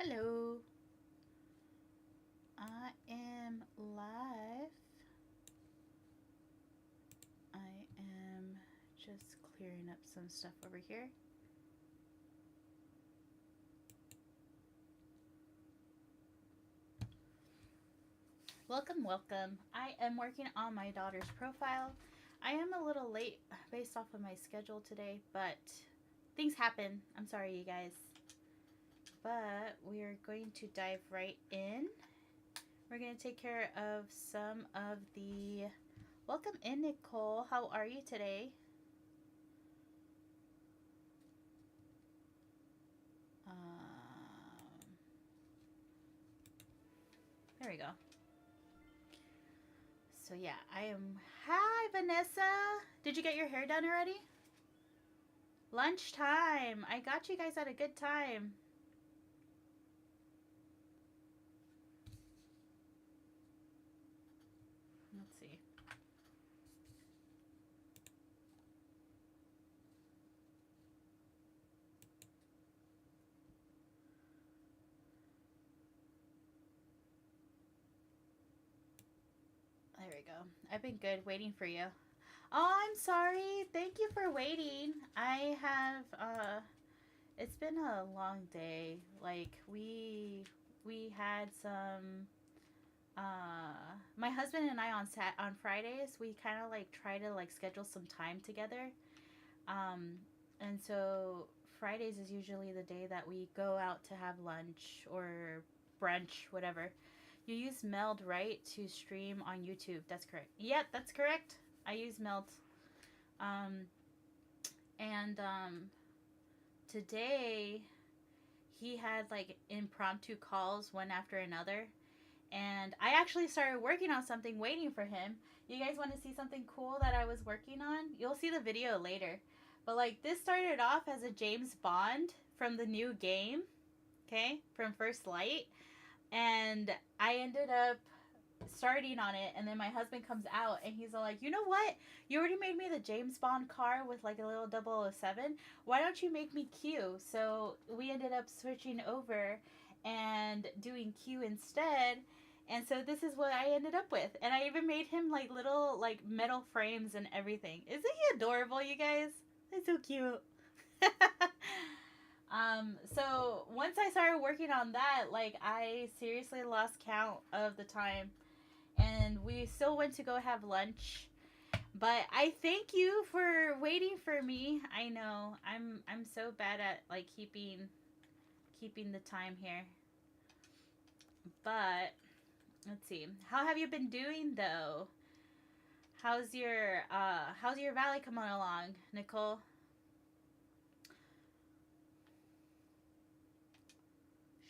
Hello. I am live. I am just clearing up some stuff over here. Welcome, welcome. I am working on my daughter's profile. I am a little late based off of my schedule today, but things happen. I'm sorry, you guys. But we are going to dive right in. We're going to take care of some of the. Welcome in, Nicole. How are you today? There we go. So yeah, I am. Hi, Vanessa. Did you get your hair done already? Lunchtime. I got you guys at a good time. Let's see. There we go. I've been good waiting for you. Oh, I'm sorry. Thank you for waiting. I have it's been a long day. Like we had some my husband and I on Fridays, we kind of like try to like schedule some time together. Um and so Fridays is usually the day that we go out to have lunch or brunch, whatever. You use Meld, right, to stream on YouTube. That's correct. Yep, that's correct. I use Meld. Um, and today he had like impromptu calls one after another. And I actually started working on something waiting for him. You guys want to see something cool that I was working on? You'll see the video later. But like this started off as a James Bond from the new game, okay, from First Light. And I ended up starting on it, and then my husband comes out and he's all like, you know what, you already made me the James Bond car with like a little 007. Why don't you make me Q? So we ended up switching over and doing Q instead. And so this is what I ended up with, and I even made him like little like metal frames and everything. Isn't he adorable, you guys? That's so cute. So once I started working on that, like I seriously lost count of the time, and we still went to go have lunch. But I thank you for waiting for me. I know I'm so bad at like keeping the time here. But let's see. How have you been doing though? How's your valley coming along, Nicole?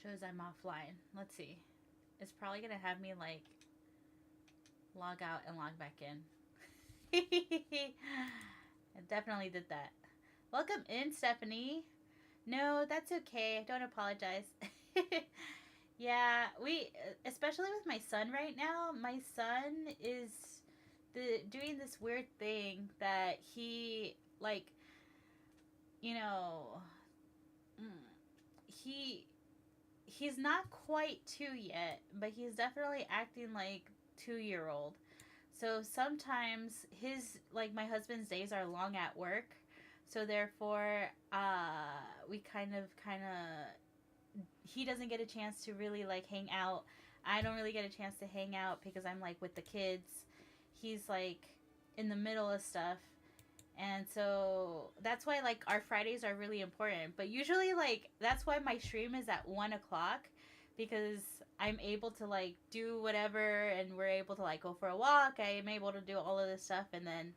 Shows I'm offline. Let's see. It's probably gonna have me like log out and log back in. I definitely did that. Welcome in, Stephanie. No, that's okay. Don't apologize. Yeah, especially with my son right now. My son is doing this weird thing that he like, you know, mm, he he's not quite 2 yet, but he's definitely acting like 2-year old. So sometimes his like my husband's days are long at work. So therefore, we kind of he doesn't get a chance to really like hang out. I don't really get a chance to hang out because I'm like with the kids. He's like in the middle of stuff. And so that's why like our Fridays are really important. But usually like that's why my stream is at 1 o'clock, because I'm able to like do whatever, and we're able to like go for a walk. I am able to do all of this stuff, and then,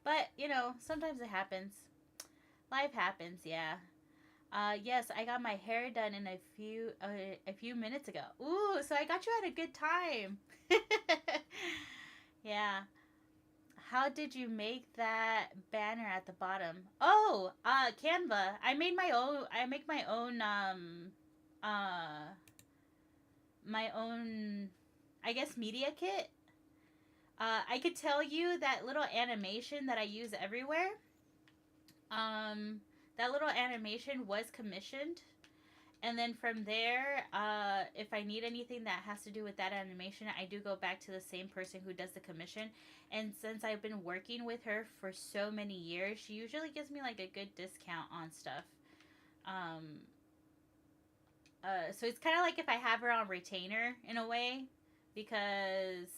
but you know, sometimes it happens. Life happens, yeah. Yes, I got my hair done in a few minutes ago. Ooh, so I got you at a good time. Yeah. How did you make that banner at the bottom? Oh, Canva. I made my own. I make uh, my own, I guess, media kit. I could tell you that little animation that I use everywhere. Um, that little animation was commissioned, And then from there, if I need anything that has to do with that animation, I do go back to the same person who does the commission. And since I've been working with her for so many years, she usually gives me like a good discount on stuff. Um, so it's kind of like if I have her on retainer in a way, because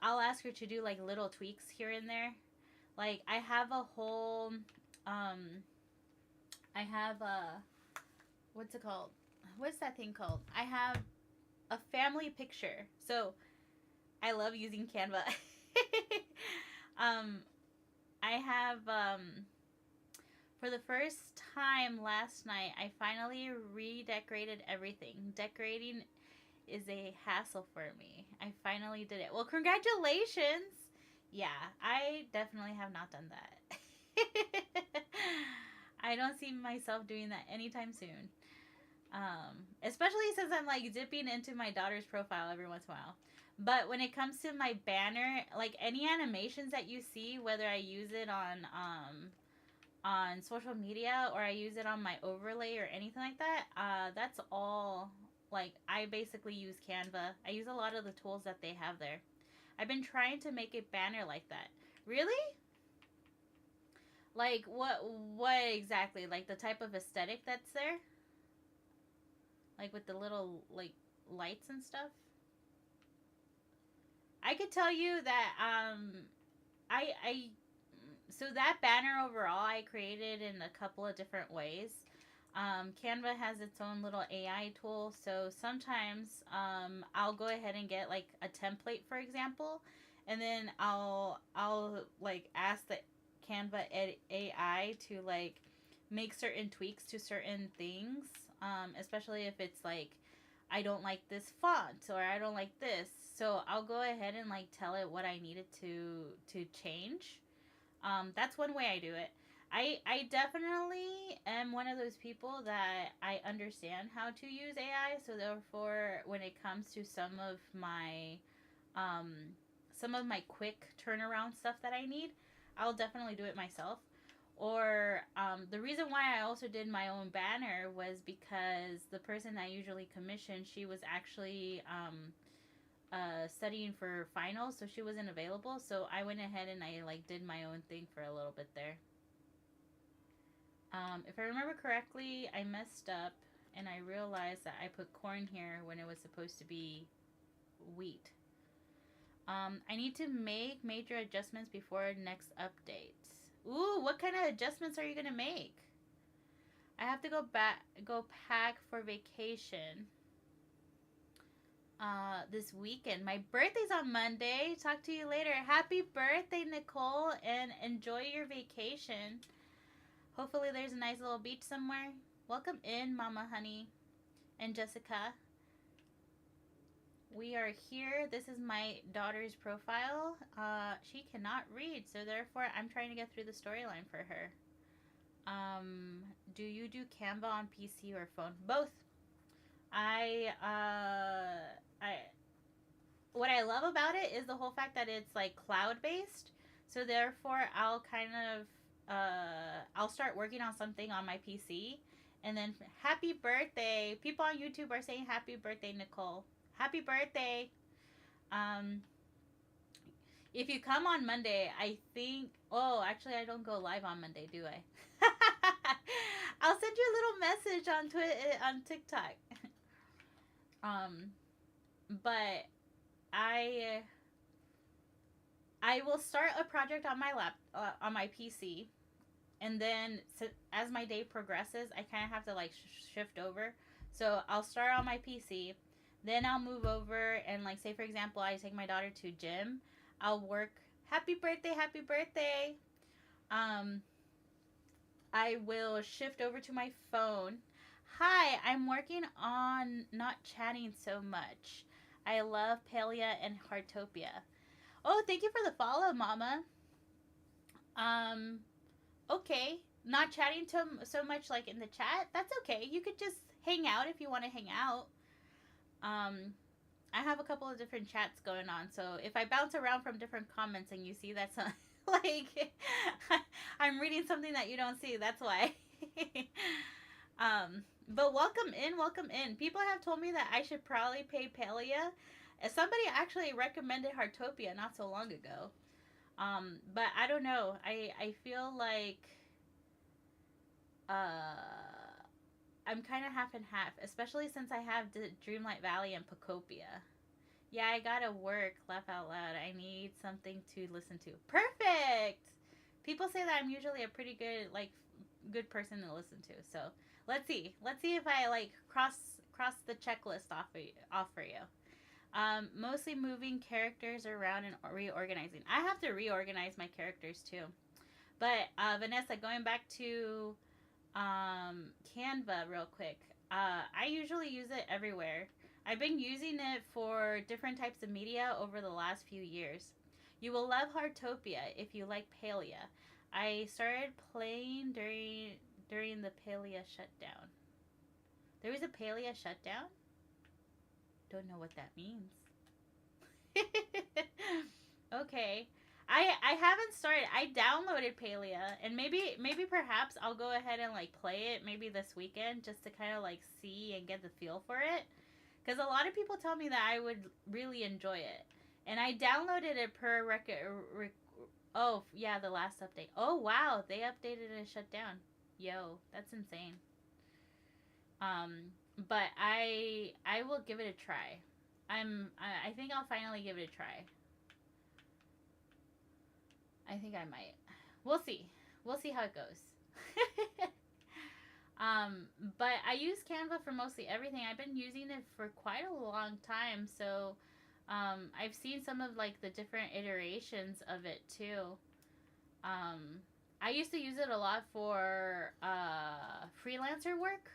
I'll ask her to do like little tweaks here and there. Like I have a whole, um, I have a, what's it called? What's that thing called? I have a family picture. So I love using Canva. um, I have for the first time last night, I finally redecorated everything. Decorating is a hassle for me. I finally did it. Well, congratulations. Yeah, I definitely have not done that. I don't see myself doing that anytime soon. Especially since I'm like dipping into my daughter's profile every once in a while. But when it comes to my banner, like any animations that you see, whether I use it on social media or I use it on my overlay or anything like that, that's all. Like I basically use Canva. I use a lot of the tools that they have there. I've been trying to make a banner like that. Really? Like what exactly? Like the type of aesthetic that's there? Like with the little like lights and stuff? I could tell you that I so that banner overall I created in a couple of different ways. Canva has its own little AI tool, so sometimes I'll go ahead and get like a template, for example, and then I'll like ask the Canva AI to like make certain tweaks to certain things, especially if it's like I don't like this font or I don't like this. So I'll go ahead and like tell it what I needed to change. That's one way I do it. I definitely am one of those people that I understand how to use AI. So therefore, when it comes to um, some of my quick turnaround stuff that I need, I'll definitely do it myself. Or the reason why I also did my own banner was because the person I usually commission, she was actually studying for finals, so she wasn't available. So I went ahead and I like did my own thing for a little bit there. If I remember correctly, I messed up and I realized that I put corn here when it was supposed to be wheat. I need to make major adjustments before next update. Ooh, what kind of adjustments are you gonna make? I have to go pack for vacation. This weekend. My birthday's on Monday. Talk to you later. Happy birthday, Nicole, and enjoy your vacation. Hopefully, there's a nice little beach somewhere. Welcome in, Mama Honey and Jessica. We are here. This is my daughter's profile. She cannot read, so therefore, I'm trying to get through the storyline for her. Do you do Canva on PC or phone? Both. I what I love about it is the whole fact that it's like cloud based. So therefore, I'll start working on something on my PC, and then happy birthday! People on YouTube are saying happy birthday, Nicole. Happy birthday! Um, if you come on Monday, I think. Oh, actually, I don't go live on Monday, do I? I'll send you a little message on on TikTok. Um, but I will start a project on my on my PC, and then as my day progresses, I kind of have to like shift over. So I'll start on my PC, then I'll move over and like say for example, I take my daughter to gym. I'll work. Happy birthday! Happy birthday! Um, I will shift over to my phone. Hi, I'm working on not chatting so much. I love Palia and Heartopia. Oh, thank you for the follow, Mama. Um, okay. Not chatting so much like in the chat. That's okay. You could just hang out if you want to hang out. Um, I have a couple of different chats going on, so if I bounce around from different comments and you see that's like I'm reading something that you don't see, that's why. But welcome in, welcome in. People have told me that I should probably pay Palia. Somebody actually recommended Heartopia not so long ago. But I don't know. I feel like uh I'm kind of half and half, especially since I have Dreamlight Valley and Pocopia. Yeah, I gotta work. Laugh out loud. I need something to listen to. Perfect. People say that I'm usually a pretty good person to listen to. So let's see. Let's see if I like cross the checklist off for you. Mostly moving characters around and reorganizing. I have to reorganize my characters too. But Vanessa, going back to Canva real quick. I usually use it everywhere. I've been using it for different types of media over the last few years. You will love Heartopia if you like Palia. I started playing during the Palia shutdown. There was a Palia shutdown? Don't know what that means. Okay. I haven't started. I downloaded Palia, and maybe perhaps I'll go ahead and like play it maybe this weekend just to kind of like see and get the feel for it. Because a lot of people tell me that I would really enjoy it, and I downloaded it per oh yeah, the last update. Oh wow, they updated and shut down. Yo, that's insane. Um, but I will give it a try. I think I'll finally give it a try. I think I might. We'll see. We'll see how it goes. um, but I use Canva for mostly everything. I've been using it for quite a long time, so I've seen some of like the different iterations of it too. Um, I used to use it a lot for freelancer work.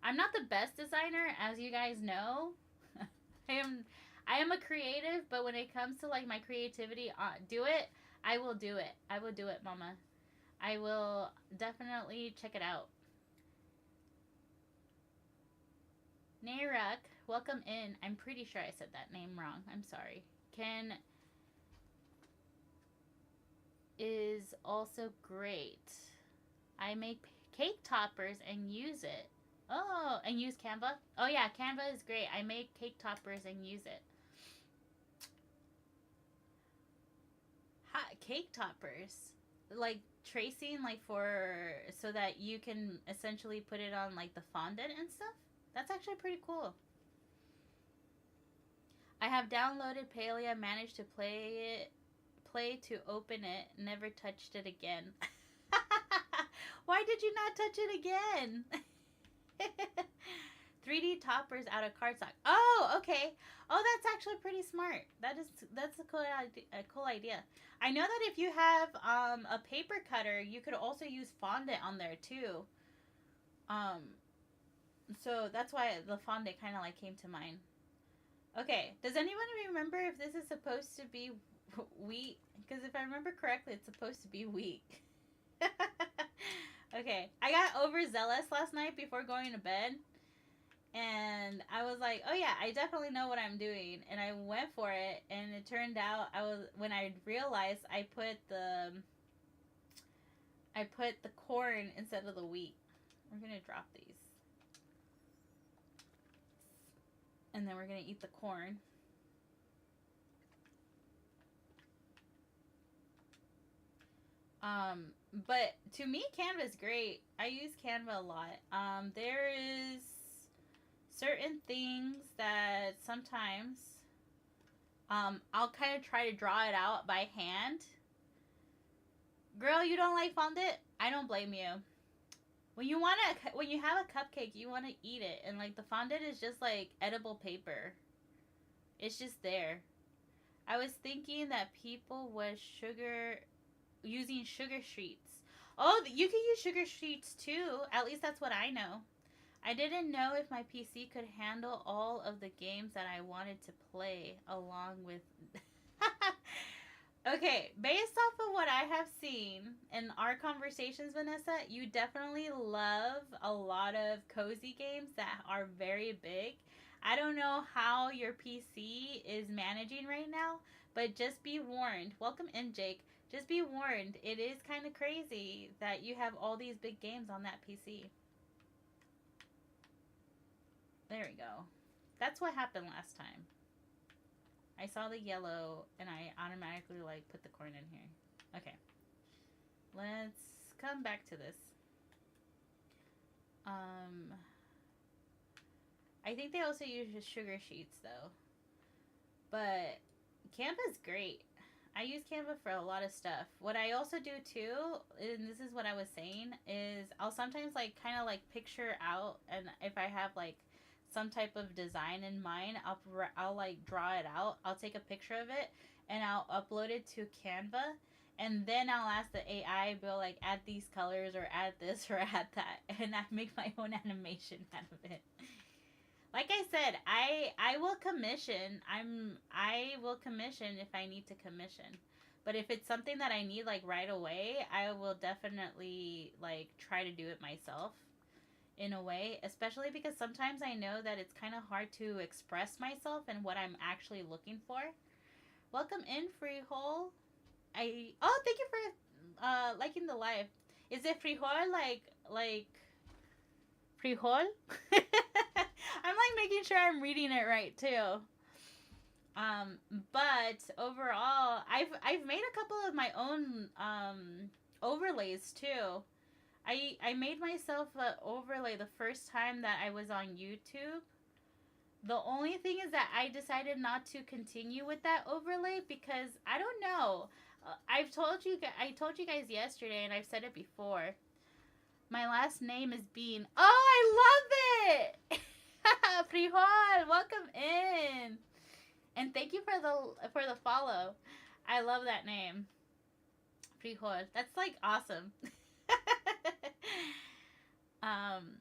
I'm not the best designer, as you guys know. I am I am a creative, but when it comes to like my creativity, do it. I will do it. I will do it, mama. I will definitely check it out. Nairuk, welcome in. I'm pretty sure I said that name wrong. I'm sorry. Ken is also great. I make cake toppers and use it. Oh, and use Canva? Oh, yeah, Canva is great. I make cake toppers and use it. Hot cake toppers. Like tracing, like for so that you can essentially put it on like the fondant and stuff. That's actually pretty cool. I have downloaded Palia, managed to play to open it, never touched it again. Why did you not touch it again? 3D toppers out of cardstock. Oh, okay. Oh, that's actually pretty smart. That's a cool idea. I know that if you have a paper cutter, you could also use fondant on there too. Um, so that's why the fondant kind of like came to mind. Okay, does anyone remember if this is supposed to be wheat? Because if I remember correctly, it's supposed to be wheat. Okay, I got overzealous last night before going to bed, and I was like, "Oh yeah, I definitely know what I'm doing," and I went for it, and it turned out when I realized I put the corn instead of the wheat. We're gonna drop these, and then we're gonna eat the corn. But to me, Canva is great. I use Canva a lot. There is certain things that sometimes I'll kind of try to draw it out by hand. Girl, you don't like fondant? I don't blame you. When you have a cupcake, you want to eat it, and like the fondant is just like edible paper. It's just there. I was thinking that people was using sugar sheets. Oh, you can use sugar sheets too. At least that's what I know. I didn't know if my PC could handle all of the games that I wanted to play along with. Okay, based off of what I have seen in our conversations, Vanessa, you definitely love a lot of cozy games that are very big. I don't know how your PC is managing right now, but just be warned. Welcome in, Jake. Just be warned. It is kind of crazy that you have all these big games on that PC. There we go. That's what happened last time. I saw the yellow and I automatically like put the corn in here. Okay. Let's come back to this. I think they also use sugar sheets though. But Canva's great. I use Canva for a lot of stuff. What I also do too, and this is what I was saying, is I'll sometimes like kind of like picture out, and if I have like some type of design in mind, I'll like draw it out. I'll take a picture of it and I'll upload it to Canva, and then I'll ask the AI, "Bill, like add these colors or add this or add that," and I make my own animation out of it. Like I said, I will commission. I will commission if I need to commission. But if it's something that I need like right away, I will definitely like try to do it myself in a way, especially because sometimes I know that it's kind of hard to express myself and what I'm actually looking for. Welcome in, Freehole. Thank you for liking the live. Is it Frijol like Frijol? I'm like making sure I'm reading it right too. But overall, I've made a couple of my own overlays too. I made myself an overlay the first time that I was on YouTube. The only thing is that I decided not to continue with that overlay because I don't know. I told you guys yesterday, and I've said it before. My last name is Bean. Oh, I love it! Frijol, welcome in, and thank you for the follow. I love that name, Frijol. That's like awesome. um,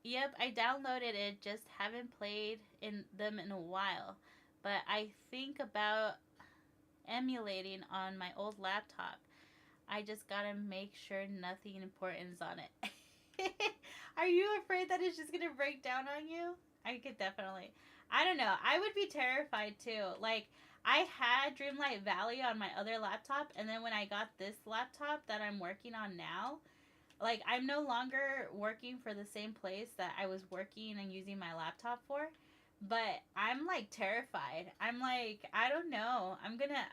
yep, I downloaded it. Just haven't played in them in a while, but I think about emulating on my old laptop. I just gotta make sure nothing important is on it. Are you afraid that it's just gonna break down on you? I could definitely. I don't know. I would be terrified too. Like, I had Dreamlight Valley on my other laptop, and then when I got this laptop that I'm working on now, like, I'm no longer working for the same place that I was working and using my laptop for. But I'm like terrified. I'm like, I don't know. I'm gonna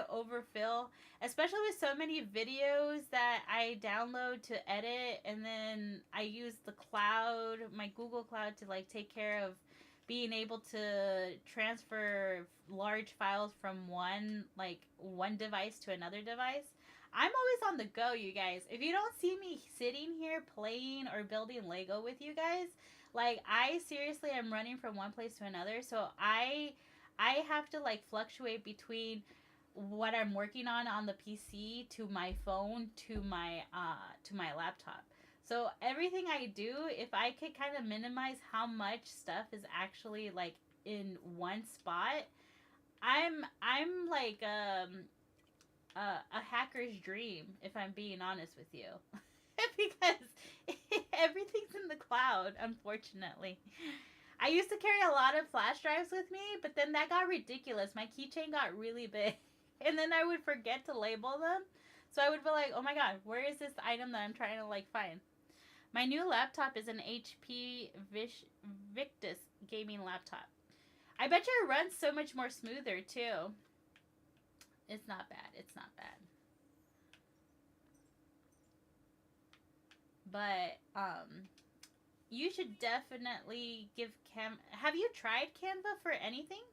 overfill, especially with so many videos that I download to edit, and then I use the cloud, my Google Cloud, to like take care of being able to transfer large files from one device to another device. I'm always on the go, you guys. If you don't see me sitting here playing or building Lego with you guys, like, I seriously am running from one place to another. So I have to like fluctuate between what I'm working on the PC to my phone to my laptop. So everything I do, if I could kind of minimize how much stuff is actually like in one spot, I'm like a hacker's dream, if I'm being honest with you. Because everything's in the cloud, unfortunately. I used to carry a lot of flash drives with me, but then that got ridiculous. My keychain got really big. And then I would forget to label them. So I would be like, oh my god, where is this item that I'm trying to like find? My new laptop is an HP Victus gaming laptop. I bet you it runs so much more smoother too. It's not bad. It's not bad. But you should definitely give Have you tried Canva for anything?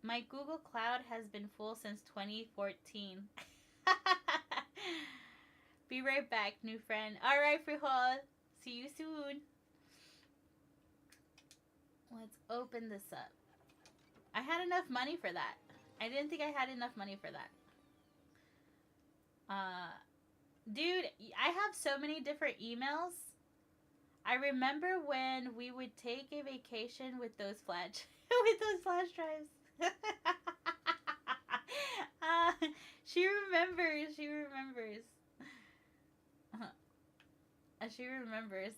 My Google Cloud has been full since 2014. Be right back, new friend. All right, Frijol. See you soon. Let's open this up. I had enough money for that. I didn't think I had enough money for that. Dude, I have so many different emails. I remember when we would take a vacation with those flash drives. She remembers. She remembers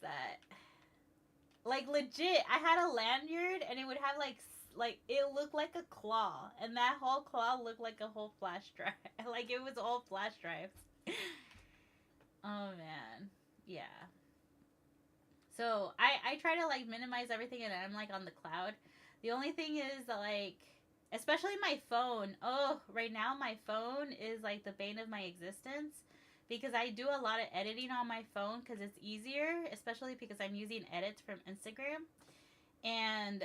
that. Like, legit, I had a lanyard and it would have like it looked like a claw, and that whole claw looked like a whole flash drive. Like, it was all flash drives. Oh man. Yeah. So I try to like minimize everything and I'm like on the cloud. The only thing is that like especially my phone. Oh, right now my phone is like the bane of my existence because I do a lot of editing on my phone because it's easier, especially because I'm using edits from Instagram. And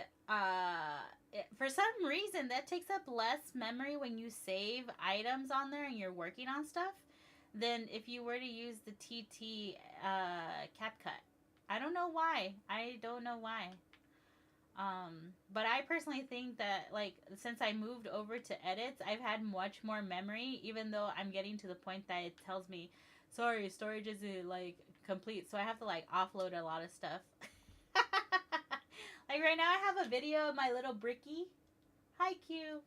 for some reason that takes up less memory when you save items on there and you're working on stuff than if you were to use the TT CapCut. I don't know why. I don't know why. But I personally think that like since I moved over to edits, I've had much more memory. Even though I'm getting to the point that it tells me, sorry, storage isn't like complete, so I have to like offload a lot of stuff. Like right now, I have a video of my little bricky. Hi, Q.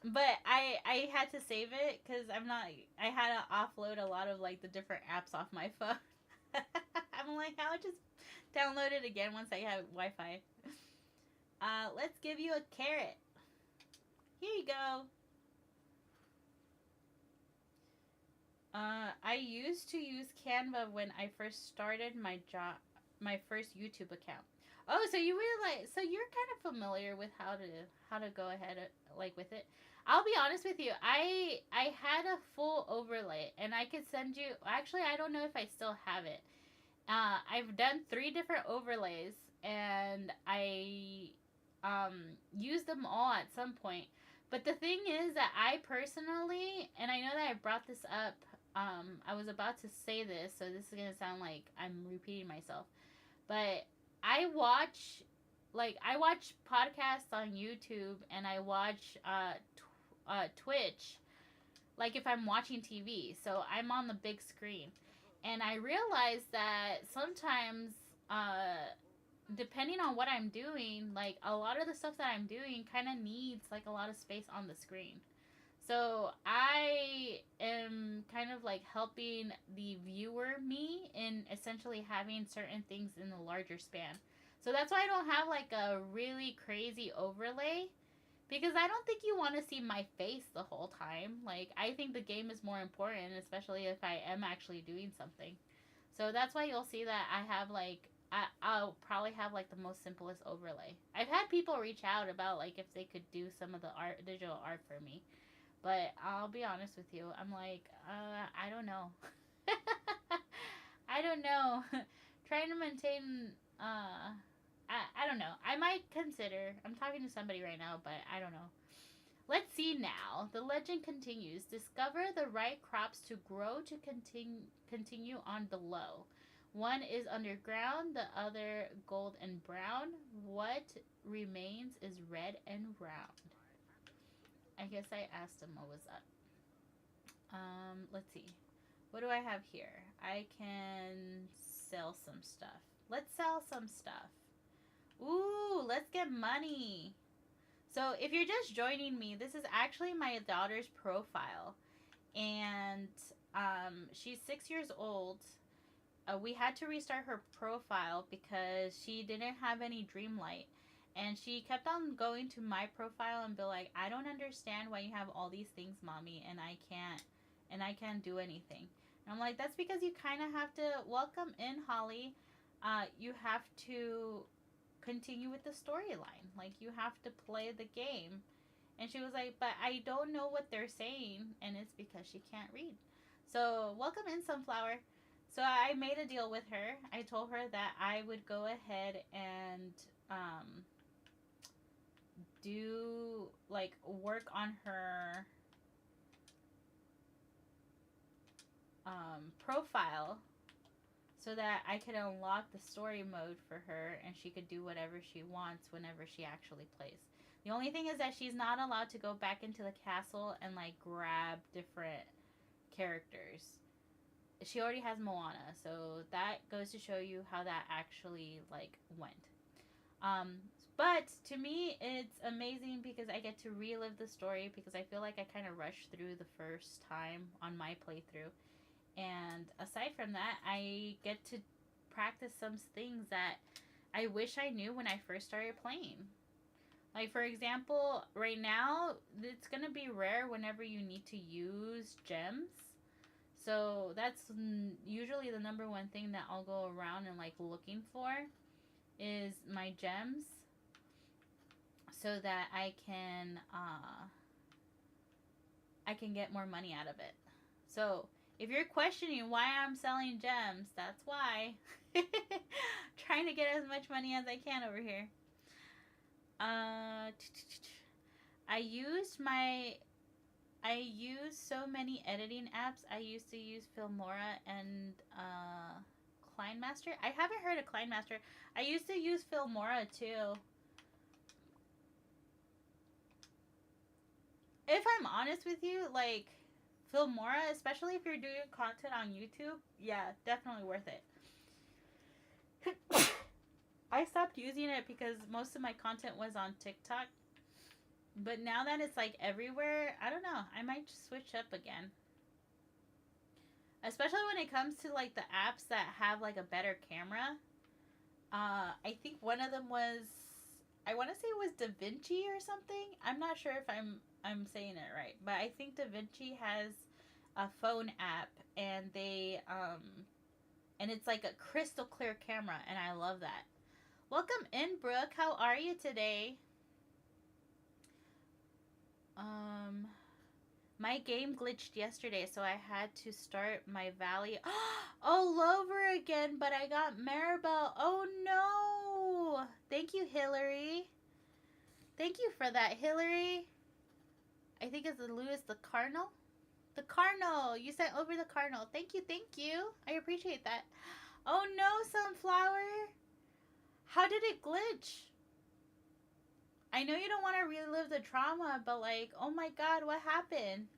But I had to save it because I'm not. I had to offload a lot of like the different apps off my phone. I'm like, I'll just download it again once I have Wi-Fi. Let's give you a carrot. Here you go. I used to use Canva when I first started my first YouTube account. Oh, so you really like, so you're kind of familiar with how to go ahead like with it. I'll be honest with you. I had a full overlay, and I could send you. Actually, I don't know if I still have it. I've done 3 different overlays, and I used them all at some point. But the thing is that I personally, and I know that I brought this up, I was about to say this, so this is gonna sound like I'm repeating myself, but I watch, I watch podcasts on YouTube, and I watch Twitch, like if I'm watching TV. So I'm on the big screen, and I realize that sometimes, depending on what I'm doing, like a lot of the stuff that I'm doing kind of needs like a lot of space on the screen. So I am kind of like helping the viewer me in essentially having certain things in the larger span. So that's why I don't have like a really crazy overlay because I don't think you want to see my face the whole time. Like I think the game is more important, especially if I am actually doing something. So that's why you'll see that I have like I'll probably have like the most simplest overlay. I've had people reach out about like if they could do some of the art, digital art for me, but I'll be honest with you. I'm like, I don't know. I don't know. Trying to maintain, I don't know. I might consider. I'm talking to somebody right now, but I don't know. Let's see now. The legend continues. Discover the right crops to grow to continue on below. One is underground, the other gold and brown. What remains is red and round. I guess I asked him what was up. Let's see. What do I have here? I can sell some stuff. Let's sell some stuff. Ooh, let's get money. So, if you're just joining me, this is actually my daughter's profile. And she's 6 years old. We had to restart her profile because she didn't have any Dreamlight. And she kept on going to my profile and be like, I don't understand why you have all these things, mommy, and I can't do anything. And I'm like, that's because you kind of have to welcome in Holly. You have to continue with the storyline. Like you have to play the game. And she was like, but I don't know what they're saying, and it's because she can't read. So welcome in, Sunflower. So I made a deal with her. I told her that I would go ahead and do like work on her profile so that I could unlock the story mode for her and she could do whatever she wants whenever she actually plays. The only thing is that she's not allowed to go back into the castle and like grab different characters. She already has Moana, so that goes to show you how that actually like went. Um, but to me, it's amazing because I get to relive the story because I feel like I kind of rushed through the first time on my playthrough. And aside from that, I get to practice some things that I wish I knew when I first started playing. Like, for example, right now, it's going to be rare whenever you need to use gems. So that's usually the number one thing that I'll go around and like looking for is my gems so that I can get more money out of it. So if you're questioning why I'm selling gems, that's why. Trying to get as much money as I can over here. Uh, I used my I use so many editing apps. I used to use Filmora and Kleinmaster. I haven't heard of Kleinmaster. I used to use Filmora too. If I'm honest with you, like Filmora, especially if you're doing content on YouTube, yeah, definitely worth it. I stopped using it because most of my content was on TikTok. But now that it's like everywhere, I don't know. I might just switch up again. Especially when it comes to like the apps that have like a better camera. I think one of them was, I want to say it was DaVinci or something. I'm not sure if I'm saying it right, but I think DaVinci has a phone app and and it's like a crystal clear camera and I love that. Welcome in, Brooke. How are you today? Um My game glitched yesterday, so I had to start my valley all over again, but I got Maribel. Oh no! Thank you, Hillary. Thank you for that, Hillary. I think it's the Lewis the Cardinal. The Cardinal! You sent over the Cardinal. Thank you, thank you. I appreciate that. Oh no, Sunflower! How did it glitch? I know you don't want to relive the trauma, but like, oh my god, what happened?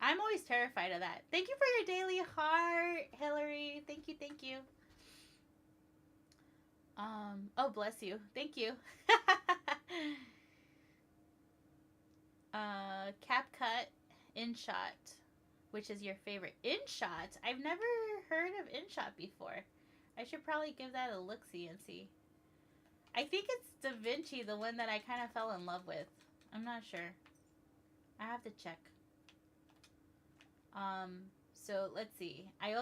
I'm always terrified of that. Thank you for your daily heart, Hillary. Thank you, thank you. Oh, bless you. Thank you. CapCut InShot, which is your favorite InShot. I've never heard of InShot before. I should probably give that a look-see and see. I think it's DaVinci, the one that I kind of fell in love with. I'm not sure. I have to check. So let's see. I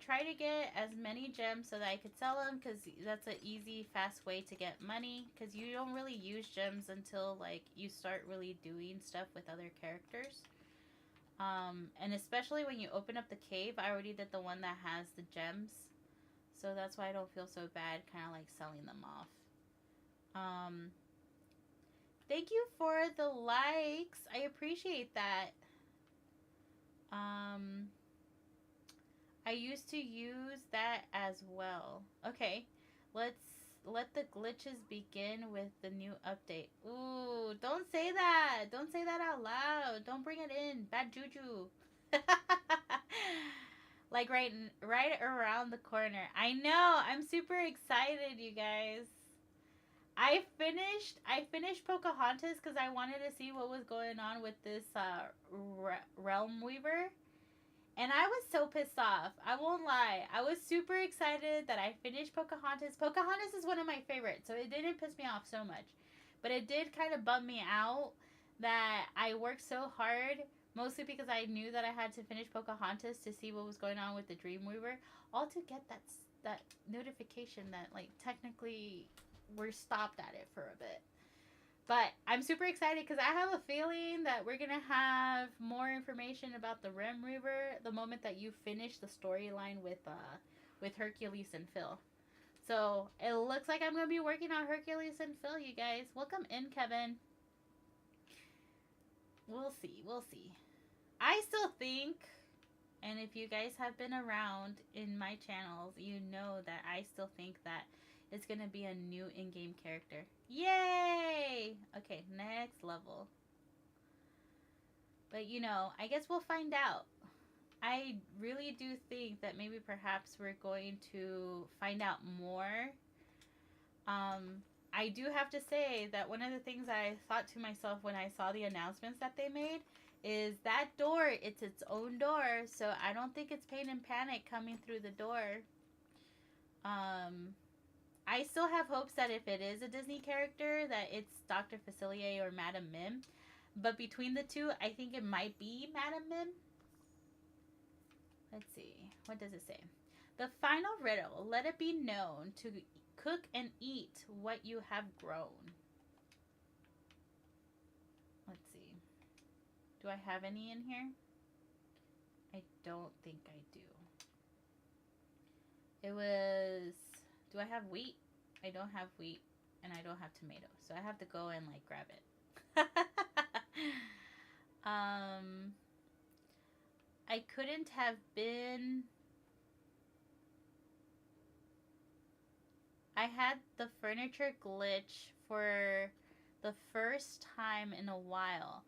try to get as many gems so that I could sell them because that's an easy, fast way to get money. Because you don't really use gems until like you start really doing stuff with other characters. And especially when you open up the cave, I already did the one that has the gems, so that's why I don't feel so bad, kind of like selling them off. Thank you for the likes. I appreciate that. I used to use that as well. Okay, let's let the glitches begin with the new update. Ooh, don't say that. Don't say that out loud. Don't bring it in. Bad juju. Like right around the corner. I know. I'm super excited, you guys. I finished Pocahontas because I wanted to see what was going on with this Realm Weaver. And I was so pissed off. I won't lie. I was super excited that I finished Pocahontas. Pocahontas is one of my favorites, so it didn't piss me off so much. But it did kind of bum me out that I worked so hard, mostly because I knew that I had to finish Pocahontas to see what was going on with the Dreamweaver, all to get that notification that like technically we're stopped at it for a bit. But I'm super excited because I have a feeling that we're going to have more information about the Rim Reaver the moment that you finish the storyline with Hercules and Phil. So it looks like I'm going to be working on Hercules and Phil, you guys. Welcome in, Kevin. We'll see. We'll see. I still think, and if you guys have been around in my channels, you know that I still think that it's going to be a new in-game character. Yay! Okay, next level. But, you know, I guess we'll find out. I really do think that maybe perhaps we're going to find out more. I do have to say that one of the things I thought to myself when I saw the announcements that they made is that door, it's its own door, so I don't think it's Pain and Panic coming through the door. I still have hopes that if it is a Disney character, that it's Dr. Facilier or Madame Mim. But between the two, I think it might be Madam Mim. Let's see. What does it say? The final riddle. Let it be known to cook and eat what you have grown. Let's see. Do I have any in here? I don't think I do. It was... Do I have wheat? I don't have wheat. And I don't have tomatoes. So I have to go and, like, grab it. I couldn't have been... I had the furniture glitch for the first time in a while,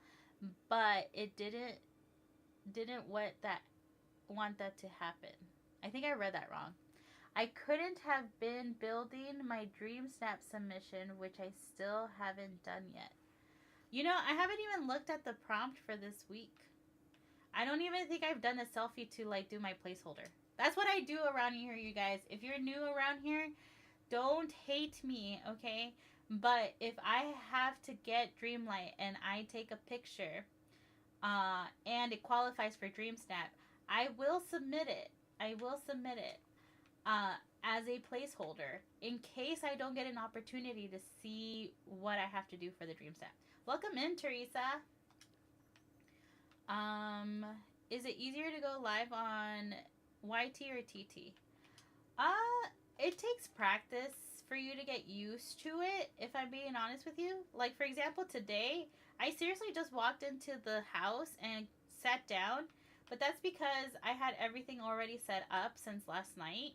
but it didn't want that to happen. I think I read that wrong. I couldn't have been building my Dream Snap submission, which I still haven't done yet. You know, I haven't even looked at the prompt for this week. I don't even think I've done a selfie to, like, do my placeholder. That's what I do around here, you guys. If you're new around here, don't hate me, okay? But if I have to get Dreamlight and I take a picture and it qualifies for DreamSnap, I will submit it. As a placeholder in case I don't get an opportunity to see what I have to do for the DreamSnap. Welcome in, Teresa. Is it easier to go live on YT or TT? It takes practice for you to get used to it, if I'm being honest with you. Like, for example, today, I seriously just walked into the house and sat down, but that's because I had everything already set up since last night,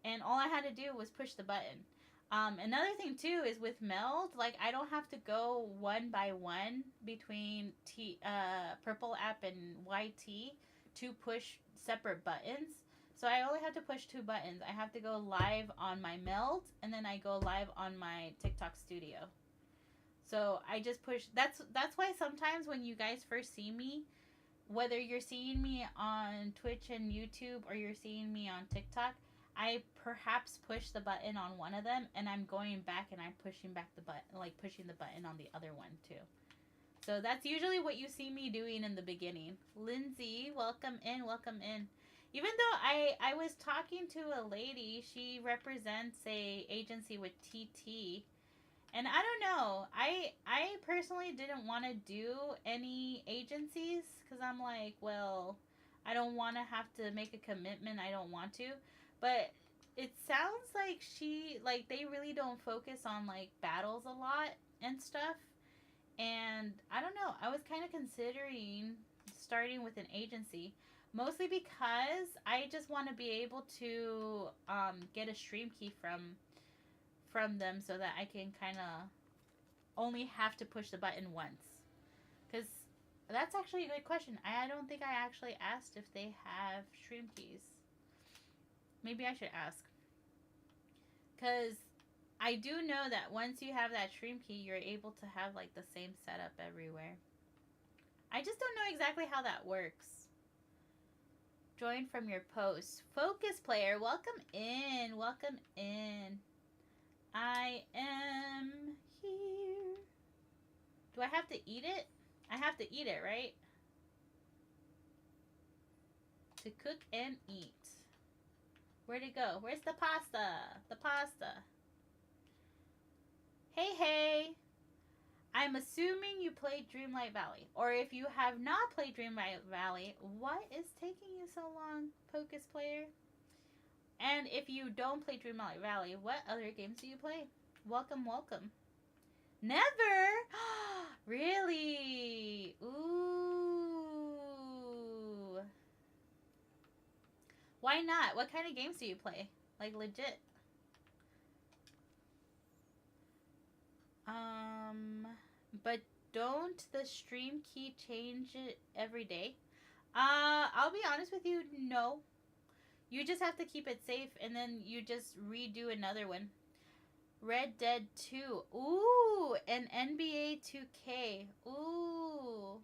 and all I had to do was push the button. Another thing, too, is with Meld, like, I don't have to go one by one between Purple app and YT to push separate buttons. So I only have to push 2 buttons. I have to go live on my Meld, and then I go live on my TikTok studio. So I just push. That's why sometimes when you guys first see me, whether you're seeing me on Twitch and YouTube or you're seeing me on TikTok, I perhaps push the button on one of them, and I'm going back and I'm pushing back the button, like pushing the button on the other one too. So that's usually what you see me doing in the beginning. Lindsay, welcome in, welcome in. Even though I was talking to a lady, she represents a agency with TT, and I don't know. I personally didn't want to do any agencies because I'm like, well, I don't want to have to make a commitment. I don't want to, but it sounds like they really don't focus on like battles a lot and stuff. And I don't know. I was kind of considering starting with an agency. Mostly because I just want to be able to get a stream key from them so that I can kind of only have to push the button once. Because that's actually a good question. I don't think I actually asked if they have stream keys. Maybe I should ask. Because I do know that once you have that stream key, you're able to have like the same setup everywhere. I just don't know exactly how that works. Join from your post. Focus player, welcome in. Welcome in. I am here. Do I have to eat it? I have to eat it, right? To cook and eat. Where'd it go? Where's the pasta? The pasta. Hey, hey. I'm assuming you played Dreamlight Valley. Or if you have not played Dreamlight Valley, what is taking you so long, Pocus player? And if you don't play Dreamlight Valley, what other games do you play? Welcome, welcome. Never? Really? Ooh. Why not? What kind of games do you play? Like, legit. But don't the stream key change it every day? I'll be honest with you, no. You just have to keep it safe, and then you just redo another one. Red Dead 2. Ooh, and NBA 2K. Ooh.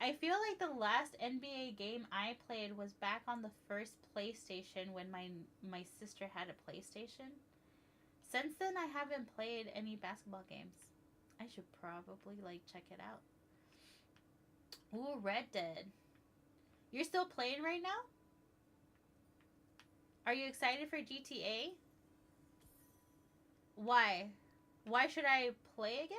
I feel like the last NBA game I played was back on the first PlayStation when my sister had a PlayStation. Since then, I haven't played any basketball games. I should probably like check it out. Ooh, Red Dead. You're still playing right now? Are you excited for GTA? Why? Why should I play again?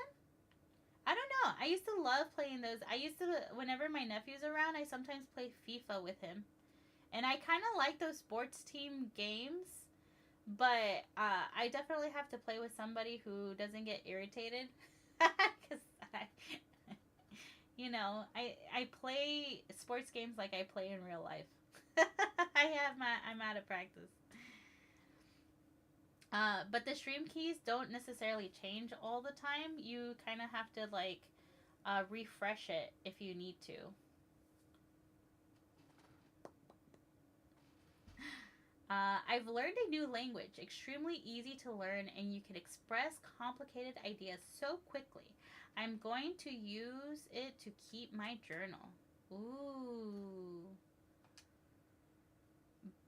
I don't know. I used to love playing those. I used to, whenever my nephew's around, I sometimes play FIFA with him. And I kind of like those sports team games, but I definitely have to play with somebody who doesn't get irritated. Because I, I play sports games like I play in real life. I'm out of practice. But the stream keys don't necessarily change all the time. You kind of have to like refresh it if you need to. I've learned a new language, extremely easy to learn, and you can express complicated ideas so quickly. I'm going to use it to keep my journal. Ooh.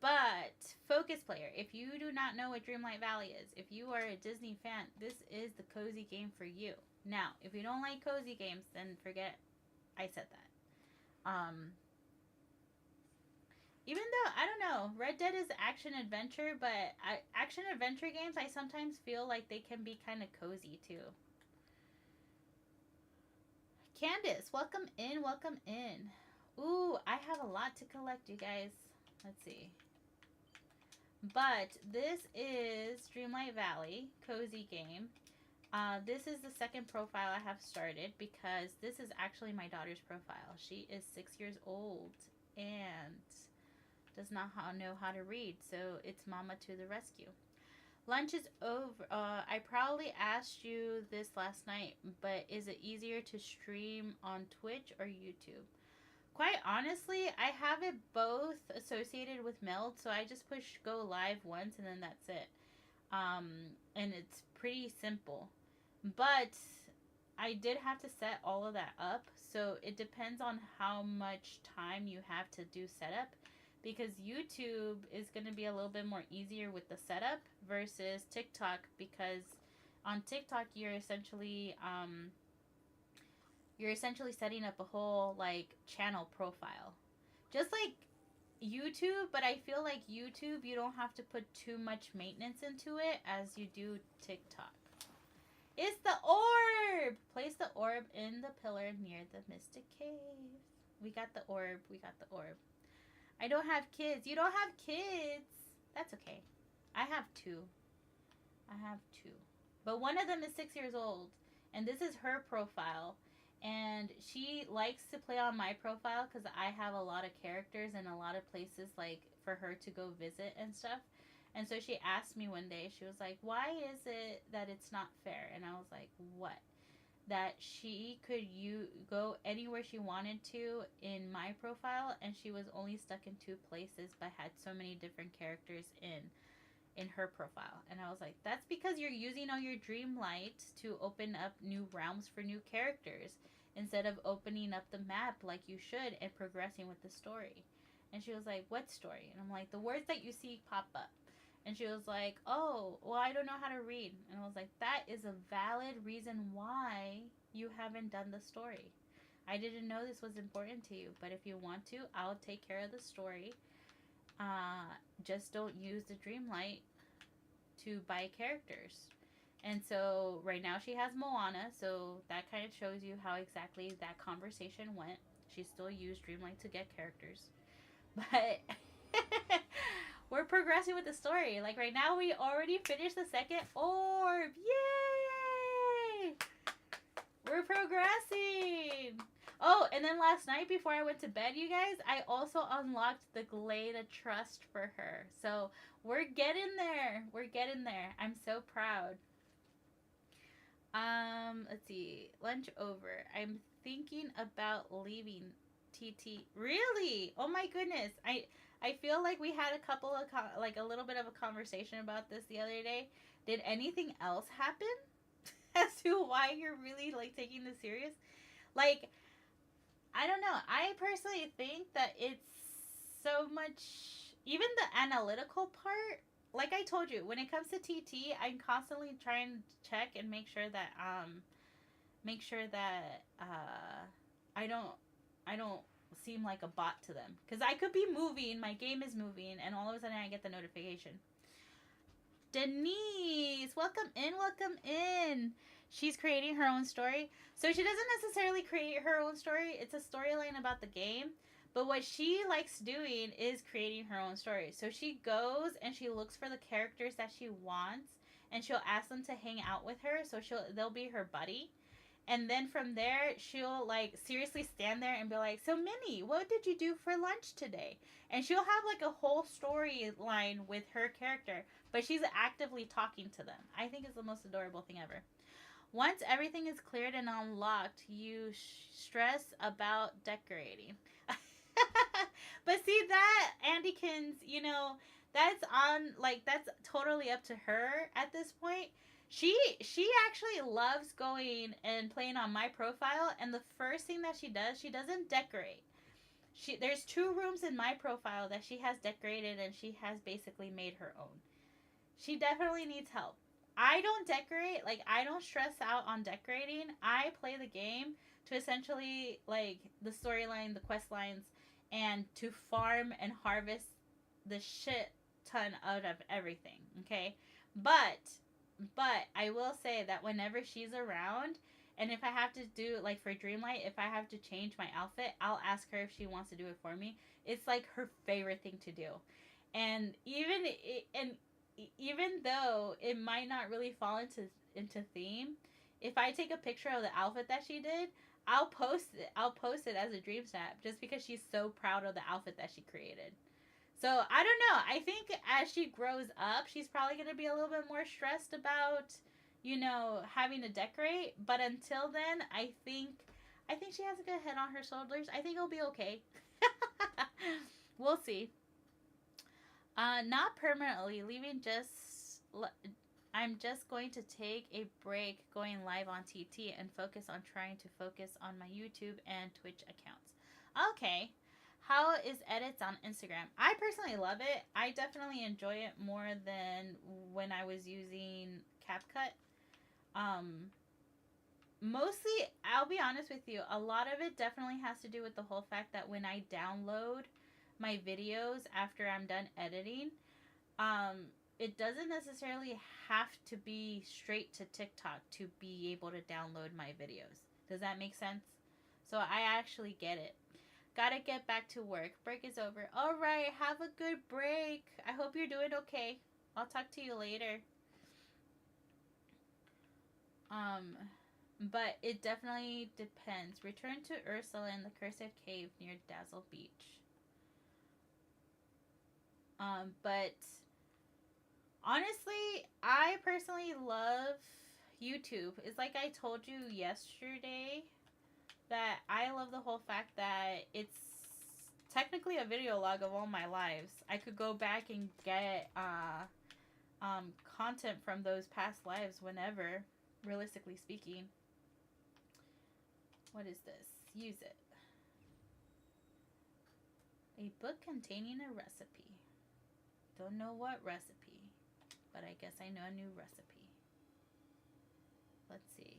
But, focus player, if you do not know what Dreamlight Valley is, if you are a Disney fan, this is the cozy game for you. Now, if you don't like cozy games, then forget I said that. Even though, I don't know, Red Dead is action adventure, but action adventure games, I sometimes feel like they can be kind of cozy too. Candace, welcome in, welcome in. Ooh, I have a lot to collect, you guys. Let's see. But this is Dreamlight Valley, cozy game. This is the second profile I have started because this is actually my daughter's profile. She is 6 years old and does not know how to read, so it's mama to the rescue. Lunch is over. I probably asked you this last night, but is it easier to stream on Twitch or YouTube? Quite honestly, I have it both associated with Meld, so I just push go live once and then that's it. And it's pretty simple. But I did have to set all of that up, so it depends on how much time you have to do setup. Because YouTube is going to be a little bit more easier with the setup versus TikTok, because on TikTok you're essentially setting up a whole like channel profile, just like YouTube. But I feel like YouTube you don't have to put too much maintenance into it as you do TikTok. It's the orb. Place the orb in the pillar near the mystic cave. We got the orb. We got the orb. I don't have kids. You don't have kids. That's okay. I have two. I have two. But one of them is 6 years old. And this is her profile. And she likes to play on my profile because I have a lot of characters and a lot of places like for her to go visit and stuff. And so she asked me one day, she was like, why is it that it's not fair? And I was like, what? That she could go anywhere she wanted to in my profile, and she was only stuck in two places but had so many different characters in her profile. And I was like, that's because you're using all your Dreamlight to open up new realms for new characters instead of opening up the map like you should and progressing with the story. And she was like, what story? And I'm like, the words that you see pop up. And she was like, oh, well, I don't know how to read. And I was like, that is a valid reason why you haven't done the story. I didn't know this was important to you, but if you want to, I'll take care of the story. Just don't use the Dreamlight to buy characters. And so right now she has Moana, so that kind of shows you how exactly that conversation went. She still used Dreamlight to get characters. But we're progressing with the story. Like right now we already finished the second orb. Yay! We're progressing. Oh, and then last night before I went to bed, you guys, I also unlocked the Glade of Trust for her. So we're getting there. We're getting there. I'm so proud. Let's see. Lunch over. I'm thinking about leaving TT. Really? Oh my goodness. I feel like we had a couple of like a little bit of a conversation about this the other day. Did anything else happen as to why you're really like taking this serious? Like, I don't know. I personally think that it's so much, even the analytical part. Like I told you, when it comes to TT, I'm constantly trying to check and make sure that make sure that I don't I don't seem like a bot to them, because I could be moving, my game is moving, and all of a sudden I get the notification. Denise, welcome in, welcome in. She's creating her own story. So she doesn't necessarily create her own story, it's a storyline about the game. But what she likes doing is creating her own story. So she goes and she looks for the characters that she wants, and she'll ask them to hang out with her. So they'll be her buddy. And then from there, she'll like seriously stand there and be like, "So Minnie, what did you do for lunch today?" And she'll have like a whole storyline with her character, but she's actively talking to them. I think it's the most adorable thing ever. Once everything is cleared and unlocked, you stress about decorating. But see that Andykins, that's on, like, that's totally up to her at this point. She actually loves going and playing on my profile, and the first thing that she does, she doesn't decorate. There's 2 rooms in my profile that she has decorated, and she has basically made her own. She definitely needs help. I don't decorate, like, I don't stress out on decorating. I play the game to essentially, like, the storyline, the quest lines, and to farm and harvest the shit ton out of everything, okay? But I will say that whenever she's around, and if I have to do, like, for Dreamlight, if I have to change my outfit, I'll ask her if she wants to do it for me. It's like her favorite thing to do. And even though it might not really fall into theme, if I take a picture of the outfit that she did, I'll post it. I'll post it as a dream snap just because she's so proud of the outfit that she created. So I don't know. I think as she grows up, she's probably gonna be a little bit more stressed about, having to decorate. But until then, I think she has a good head on her shoulders. I think it'll be okay. We'll see. Not permanently leaving. I'm just going to take a break going live on TT and focus on trying to focus on my YouTube and Twitch accounts. Okay. How is edits on Instagram? I personally love it. I definitely enjoy it more than when I was using CapCut. Mostly, I'll be honest with you, a lot of it definitely has to do with the whole fact that when I download my videos after I'm done editing, um, it doesn't necessarily have to be straight to TikTok to be able to download my videos. Does that make sense? So I actually get it. Gotta get back to work. Break is over. Alright, have a good break. I hope you're doing okay. I'll talk to you later. But it definitely depends. Return to Ursula in the Cursed Cave near Dazzle Beach. But honestly, I personally love YouTube. It's like I told you yesterday that I love the whole fact that it's technically a video log of all my lives. I could go back and get content from those past lives whenever, realistically speaking. What is this? Use it. A book containing a recipe. Don't know what recipe, but I guess I know a new recipe. Let's see.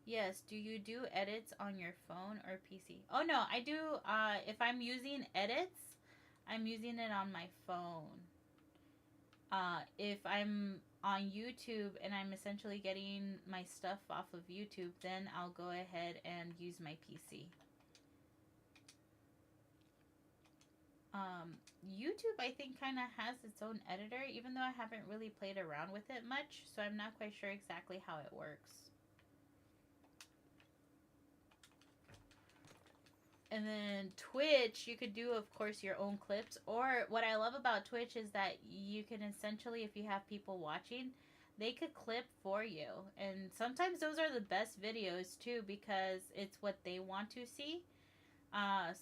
Yes, do you do edits on your phone or PC? Oh no, I do. If I'm using edits, I'm using it on my phone. If I'm on YouTube and I'm essentially getting my stuff off of YouTube, then I'll go ahead and use my PC. YouTube, I think, kind of has its own editor, even though I haven't really played around with it much, so I'm not quite sure exactly how it works. And then Twitch, you could do, of course, your own clips. Or what I love about Twitch is that you can essentially, if you have people watching, they could clip for you. And sometimes those are the best videos, too, because it's what they want to see.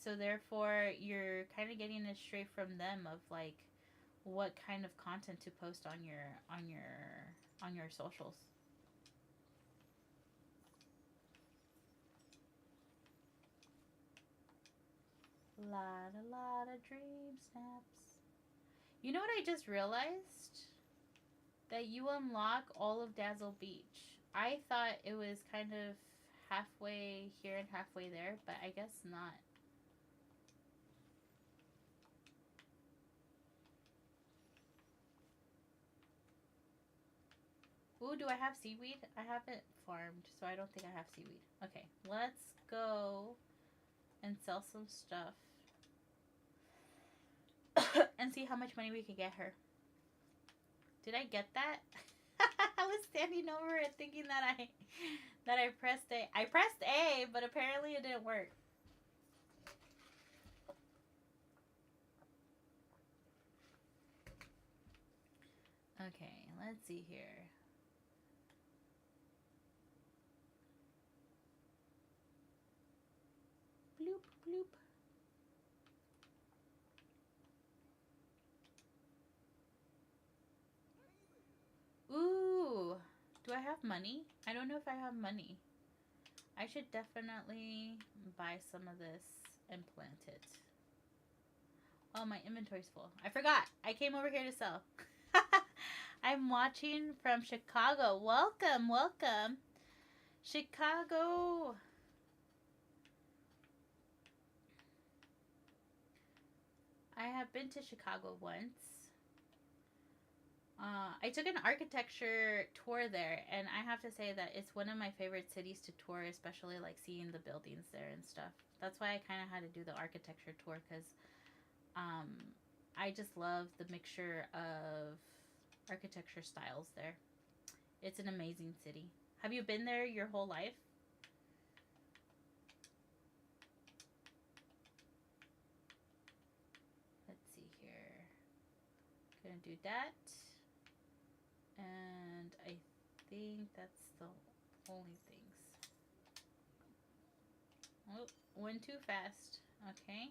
So therefore, you're kind of getting it straight from them of, like, what kind of content to post on your socials. Lot of dream snaps. You know what I just realized? That you unlock all of Dazzle Beach. I thought it was kind of halfway here and halfway there, but I guess not. Ooh, do I have seaweed? I haven't farmed, so I don't think I have seaweed. Okay, let's go and sell some stuff and see how much money we can get her. Did I get that? I was standing over it thinking that I pressed A. I pressed A, but apparently it didn't work. Okay, let's see here. Bloop, bloop. Ooh, do I have money? I don't know if I have money. I should definitely buy some of this and plant it. Oh, my inventory's full. I forgot. I came over here to sell. I'm watching from Chicago. Welcome, welcome. Chicago. I have been to Chicago once. I took an architecture tour there, and I have to say that it's one of my favorite cities to tour, especially like seeing the buildings there and stuff. That's why I kind of had to do the architecture tour, because I just love the mixture of architecture styles there. It's an amazing city. Have you been there your whole life? Let's see here. Gonna do that. And I think that's the only things. Oh, went too fast. Okay.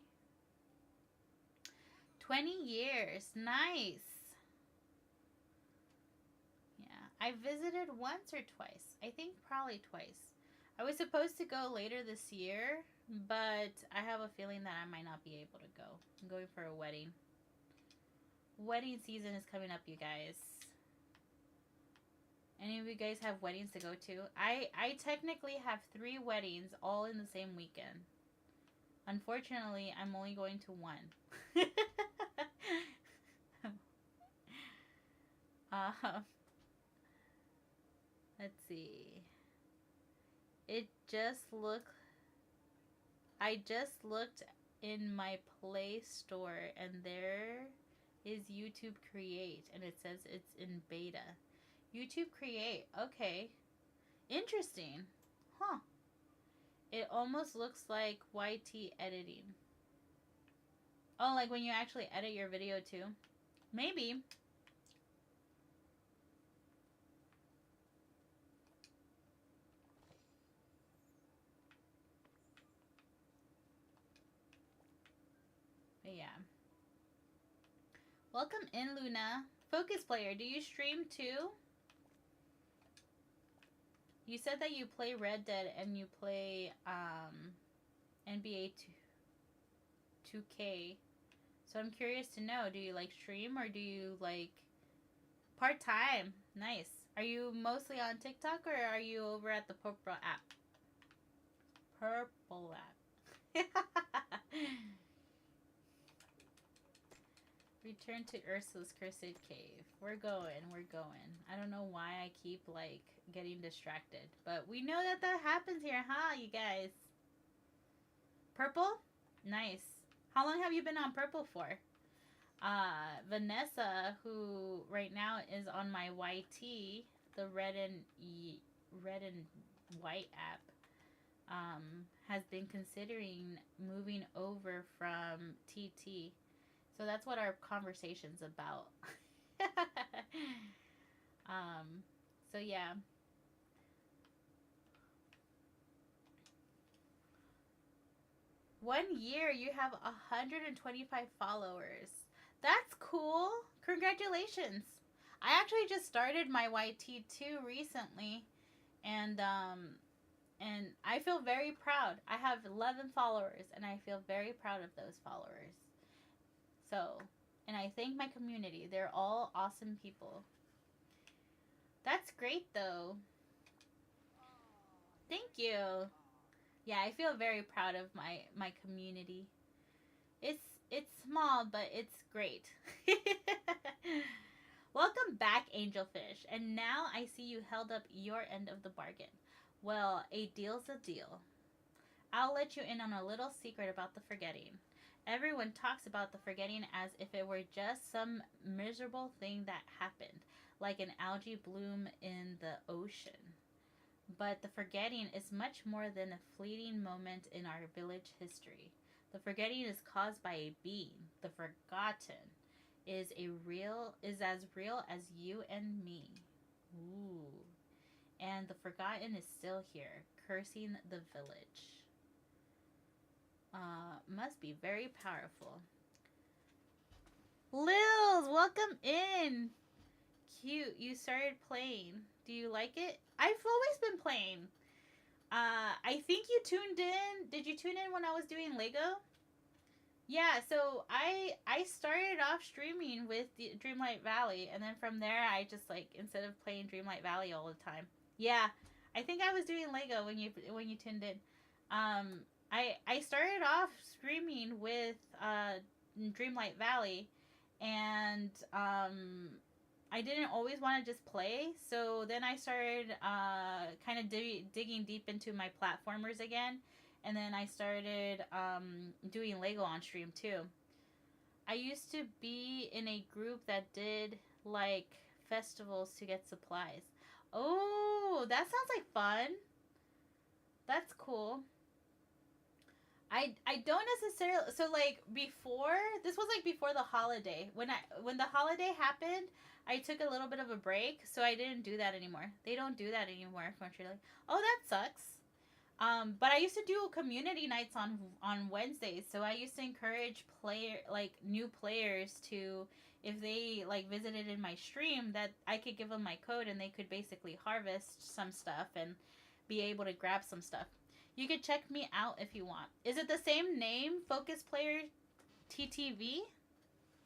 20 years. Nice. Yeah. I visited once or twice. I think probably twice. I was supposed to go later this year, but I have a feeling that I might not be able to go. I'm going for a wedding. Wedding season is coming up, you guys. Any of you guys have weddings to go to? I technically have 3 weddings all in the same weekend. Unfortunately, I'm only going to one. Let's see. It just looked. I just looked in my Play Store, and there is YouTube Create, and it says it's in beta. YouTube Create. Okay. Interesting. Huh. It almost looks like YT editing. Oh, like when you actually edit your video too? Maybe. But yeah. Welcome in, Luna. Focus Player, do you stream too? You said that you play Red Dead and you play NBA 2K. So I'm curious to know, do you like stream or do you like part-time? Nice. Are you mostly on TikTok or are you over at the Purple app? Purple app. Return to Ursa's Cursed Cave. We're going. I don't know why I keep, like, getting distracted. But we know that that happens here, huh, you guys? Purple? Nice. How long have you been on Purple for? Vanessa, who right now is on my YT, the red and white app, has been considering moving over from TT. So that's what our conversation's about. So yeah. One year you have 125 followers. That's cool. Congratulations. I actually just started my YT too recently, and I feel very proud. I have 11 followers, and I feel very proud of those followers. So, and I thank my community. They're all awesome people. That's great, though. Thank you. Yeah, I feel very proud of my community. It's small, but it's great. Welcome back, Angelfish. And now I see you held up your end of the bargain. Well, a deal's a deal. I'll let you in on a little secret about the forgetting. Everyone talks about the forgetting as if it were just some miserable thing that happened, like an algae bloom in the ocean. But the forgetting is much more than a fleeting moment in our village history. The forgetting is caused by a being. The forgotten is as real as you and me. Ooh. And the forgotten is still here, cursing the village. Must be very powerful. Lils, welcome in. Cute. You started playing. Do you like it? I've always been playing. I think you tuned in. Did you tune in when I was doing Lego? Yeah, so I started off streaming with the Dreamlight Valley, and then from there I just like instead of playing Dreamlight Valley all the time. Yeah, I think I was doing Lego when you tuned in. I started off streaming with Dreamlight Valley, and I didn't always want to just play, so then I started kind of digging deep into my platformers again, and then I started doing Lego on stream too. I used to be in a group that did like festivals to get supplies. Oh, that sounds like fun. That's cool. I don't necessarily, so like before, this was like before the holiday. When the holiday happened, I took a little bit of a break, so I didn't do that anymore. They don't do that anymore, unfortunately. Oh, that sucks. But I used to do community nights on Wednesdays, so I used to encourage new players to, if they like visited in my stream, that I could give them my code and they could basically harvest some stuff and be able to grab some stuff. You could check me out if you want. Is it the same name, Focus Player TTV?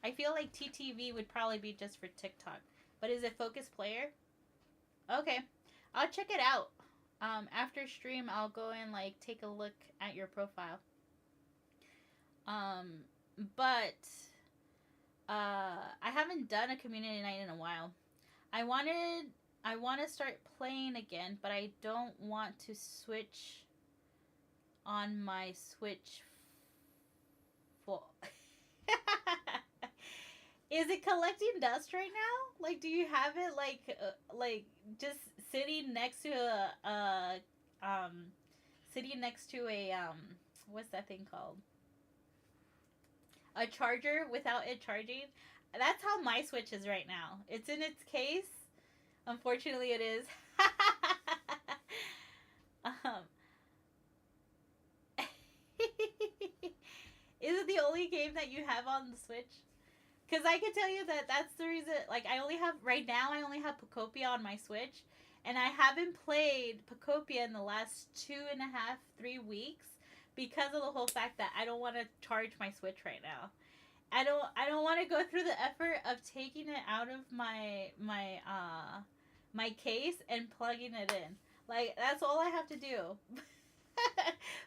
I feel like TTV would probably be just for TikTok, but is it Focus Player? Okay, I'll check it out. After stream, I'll go and like take a look at your profile. Um, but I haven't done a community night in a while. I wanted I want to start playing again, but I don't want to switch on my Switch full. Is it collecting dust right now? Like, do you have it like just sitting next to um sitting next to a what's that thing called? A charger without it charging? That's how my Switch is right now. It's in its case. Unfortunately, it is. um, is it the only game that you have on the Switch? Because I can tell you that that's the reason. Like, I only have right now. I only have Pocopia on my Switch, and I haven't played Pocopia in the last 2.5, 3 weeks because of the whole fact that I don't want to charge my Switch right now. I don't want to go through the effort of taking it out of my case and plugging it in. Like, that's all I have to do.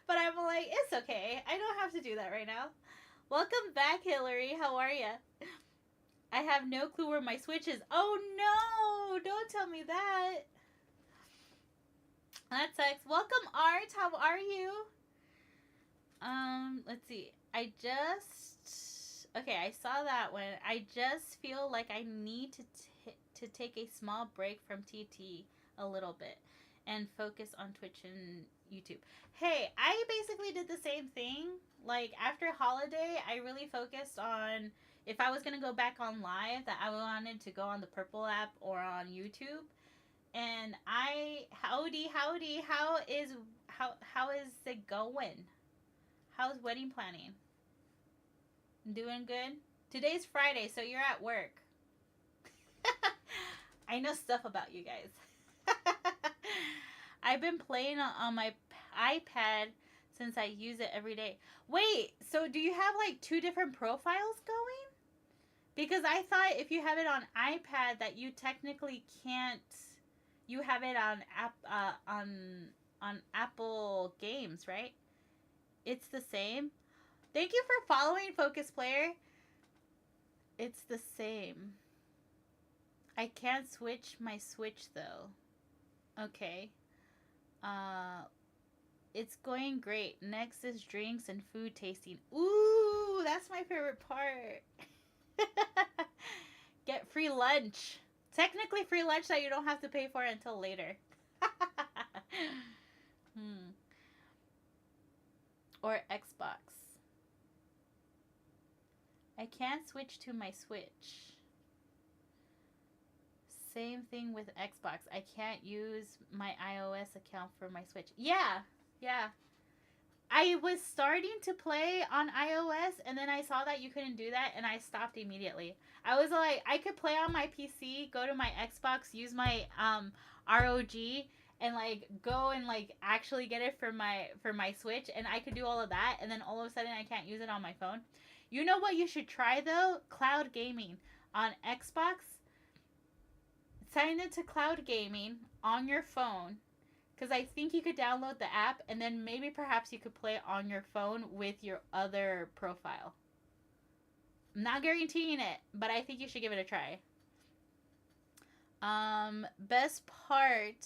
But I'm like, it's okay. I don't have to do that right now. Welcome back, Hillary. How are ya? I have no clue where my Switch is. Oh no! Don't tell me that. That sucks. Welcome, Art. How are you? Let's see. Okay, I saw that one. I just feel like I need to take a small break from TT a little bit and focus on Twitch and YouTube. Hey, I basically did the same thing. Like, after holiday, I really focused on if I was going to go back on live, that I wanted to go on the Purple app or on YouTube. And howdy, how is it going? How's wedding planning? Doing good? Today's Friday, so you're at work. I know stuff about you guys. I've been playing on my iPad since I use it every day. Wait, so do you have like 2 different profiles going? Because I thought if you have it on iPad that you technically can't. You have it on on Apple Games, right? It's the same. Thank you for following, Focus Player. It's the same. I can't switch my Switch though. Okay. Uh, it's going great. Next is drinks and food tasting. Ooh, that's my favorite part. Get free lunch. Technically free lunch that you don't have to pay for until later. hmm. Or Xbox. I can't switch to my Switch. Same thing with Xbox. I can't use my iOS account for my Switch. Yeah, yeah. I was starting to play on iOS and then I saw that you couldn't do that and I stopped immediately. I was like, I could play on my PC, go to my Xbox, use my ROG and like go and like actually get it for my Switch and I could do all of that and then all of a sudden I can't use it on my phone. You know what you should try though? Cloud gaming on Xbox. Sign into cloud gaming on your phone because I think you could download the app and then maybe perhaps you could play on your phone with your other profile. I'm not guaranteeing it, but I think you should give it a try. Best part.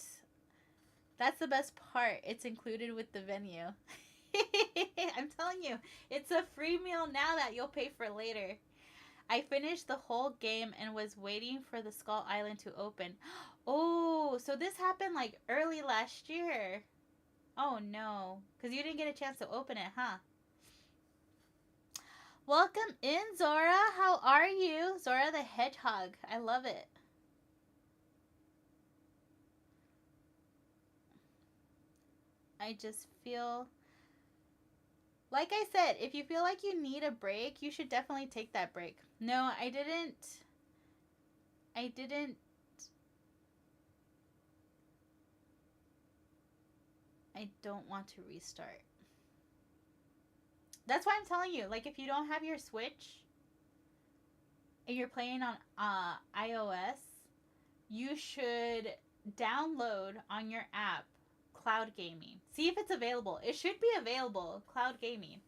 That's the best part. It's included with the venue. I'm telling you, it's a free meal now that you'll pay for later. I finished the whole game and was waiting for the Skull Island to open. Oh, so this happened like early last year. Oh no, because you didn't get a chance to open it, huh? Welcome in, Zora. How are you? Zora the Hedgehog. I love it. I just feel... Like I said, if you feel like you need a break, you should definitely take that break. No, I didn't... I don't want to restart. That's why I'm telling you, like if you don't have your Switch and you're playing on iOS, you should download on your app cloud gaming. See if it's available. It should be available, cloud gaming.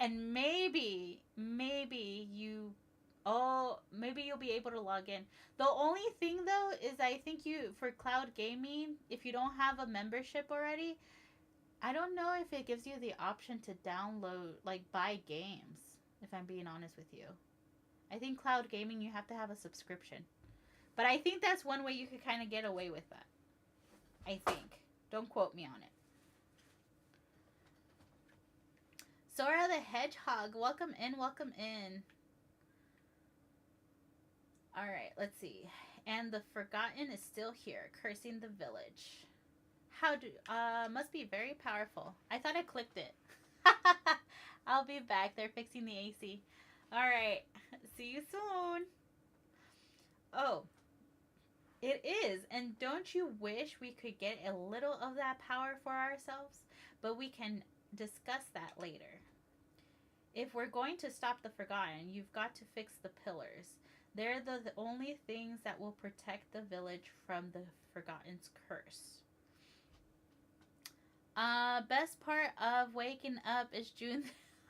And maybe you maybe you'll be able to log in. The only thing though is I think you for cloud gaming, if you don't have a membership already, I don't know if it gives you the option to download, like buy games, if I'm being honest with you. I think cloud gaming, you have to have a subscription. But I think that's one way you could kind of get away with that. I think. Don't quote me on it. Sora the Hedgehog, welcome in, welcome in. Alright, let's see. And the Forgotten is still here, cursing the village. How do... must be very powerful. I thought I clicked it. I'll be back. They're fixing the AC. Alright. See you soon. Oh. It is. And don't you wish we could get a little of that power for ourselves? But we can discuss that later. If we're going to stop the Forgotten, you've got to fix the pillars. They're the only things that will protect the village from the Forgotten's curse. Best part of waking up is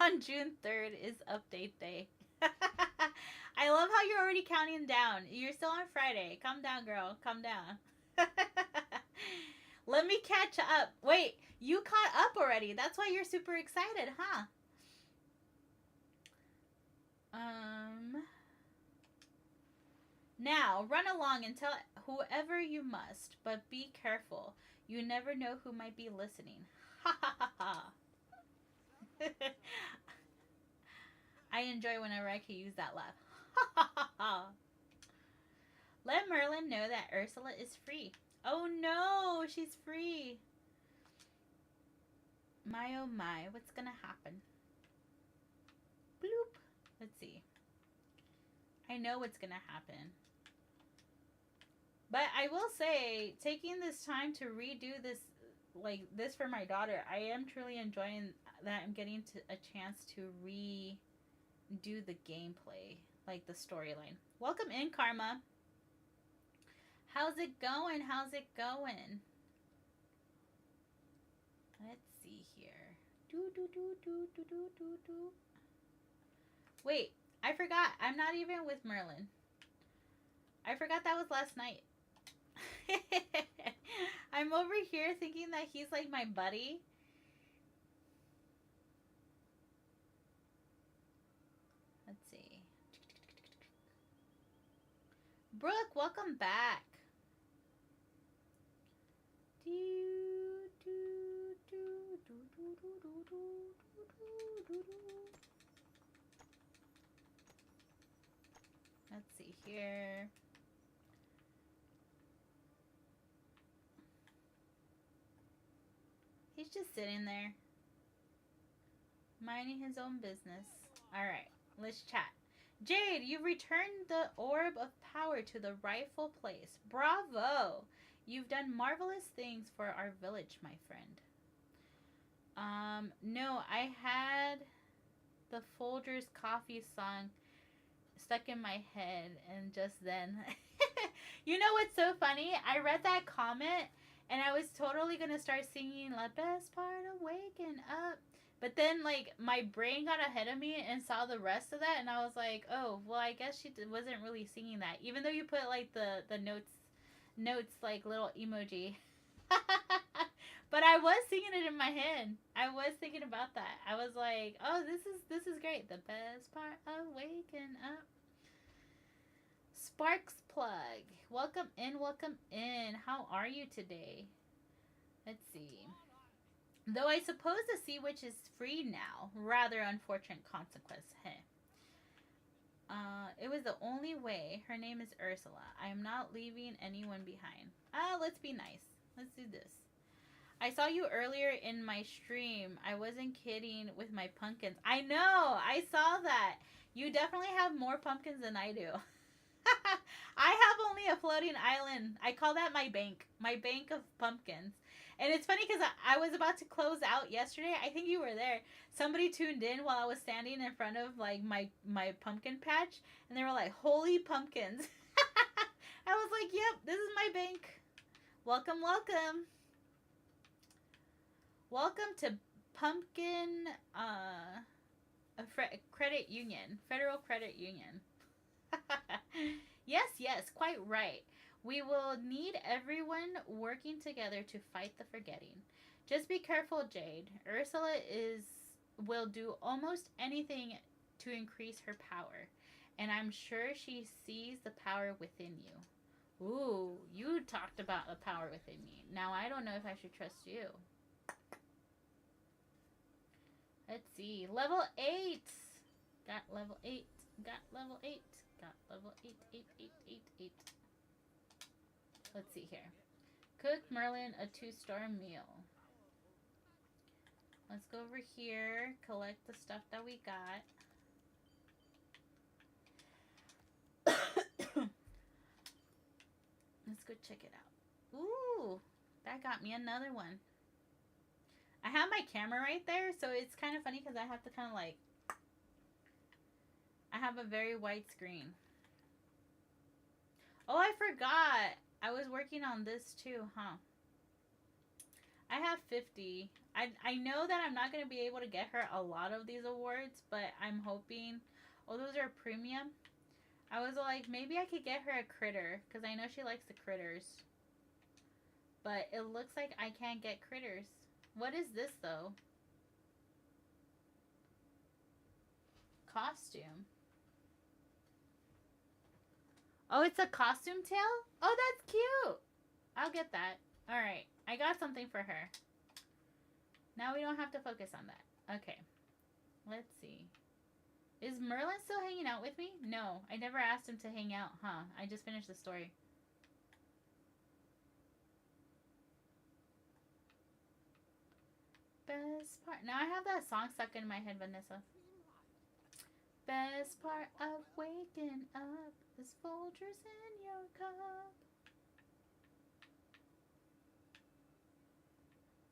on June 3rd is update day. I love how you're already counting down. You're still on Friday. Calm down, girl. Calm down. Let me catch up. Wait, you caught up already. That's why you're super excited, huh? Now, run along and tell whoever you must, but be careful. You never know who might be listening. Ha ha ha ha. I enjoy whenever I can use that laugh. Ha ha ha ha. Let Merlin know that Ursula is free. Oh no, she's free. My oh my, what's gonna happen? Bloop. Let's see. I know what's gonna happen. But I will say, taking this time to redo this for my daughter, I am truly enjoying that I'm getting a chance to redo the gameplay, like the storyline. Welcome in, Karma. How's it going? How's it going? Wait, I forgot. I'm not even with Merlin. I forgot that was last night. I'm over here thinking that he's like my buddy. Let's see. Brooke, welcome back. Let's see here. He's just sitting there, minding his own business. Alright, let's chat. Jade, you've returned the orb of power to the rightful place. Bravo! You've done marvelous things for our village, my friend. No, I had the Folgers coffee song stuck in my head, and just then. You know what's so funny? I read that comment, and I was totally gonna start singing "The Best Part of Waking Up," but then like my brain got ahead of me and saw the rest of that, and I was like, oh, well, I guess she wasn't really singing that, even though you put like the notes like little emoji. But I was singing it in my head. I was thinking about that. I was like, oh, this is great. The best part of waking up. Sparks Plug. Welcome in, welcome in. How are you today? Let's see. Though I suppose the Sea Witch is free now. Rather unfortunate consequence. Heh. It was the only way. Her name is Ursula. I am not leaving anyone behind. Let's be nice. Let's do this. I saw you earlier in my stream. I wasn't kidding with my pumpkins. I know. I saw that. You definitely have more pumpkins than I do. I have only a floating island. I call that my bank. My bank of pumpkins. And it's funny because I was about to close out yesterday. I think you were there. Somebody tuned in while I was standing in front of like my pumpkin patch. And they were like, holy pumpkins. I was like, yep, this is my bank. Welcome, welcome. Welcome to Pumpkin Credit Union. Federal Credit Union. Yes, quite right. We will need everyone working together to fight the forgetting. Just be careful, Jade. Ursula will do almost anything to increase her power. And I'm sure she sees the power within you. Ooh, you talked about the power within me. Now I don't know if I should trust you. Let's see. Level 8. Got level 8. Got level 8. Got level 8, 8, 8, 8, 8. Let's see here. Cook Merlin a 2-star meal. Let's go over here. Collect the stuff that we got. Let's go check it out. Ooh, that got me another one. I have my camera right there, so it's kind of funny because I have to kind of like... I have a very wide screen. Oh, I forgot. I was working on this too, huh? I have 50. I know that I'm not going to be able to get her a lot of these awards, but I'm hoping... Oh, those are premium. I was like, maybe I could get her a critter, because I know she likes the critters. But it looks like I can't get critters. What is this, though? Costume. Oh, it's a costume tail? Oh, that's cute. I'll get that. Alright, I got something for her. Now we don't have to focus on that. Okay. Let's see. Is Merlin still hanging out with me? No, I never asked him to hang out, huh? I just finished the story. Best part. Now I have that song stuck in my head, Vanessa. Best part of waking up is Folgers in your cup.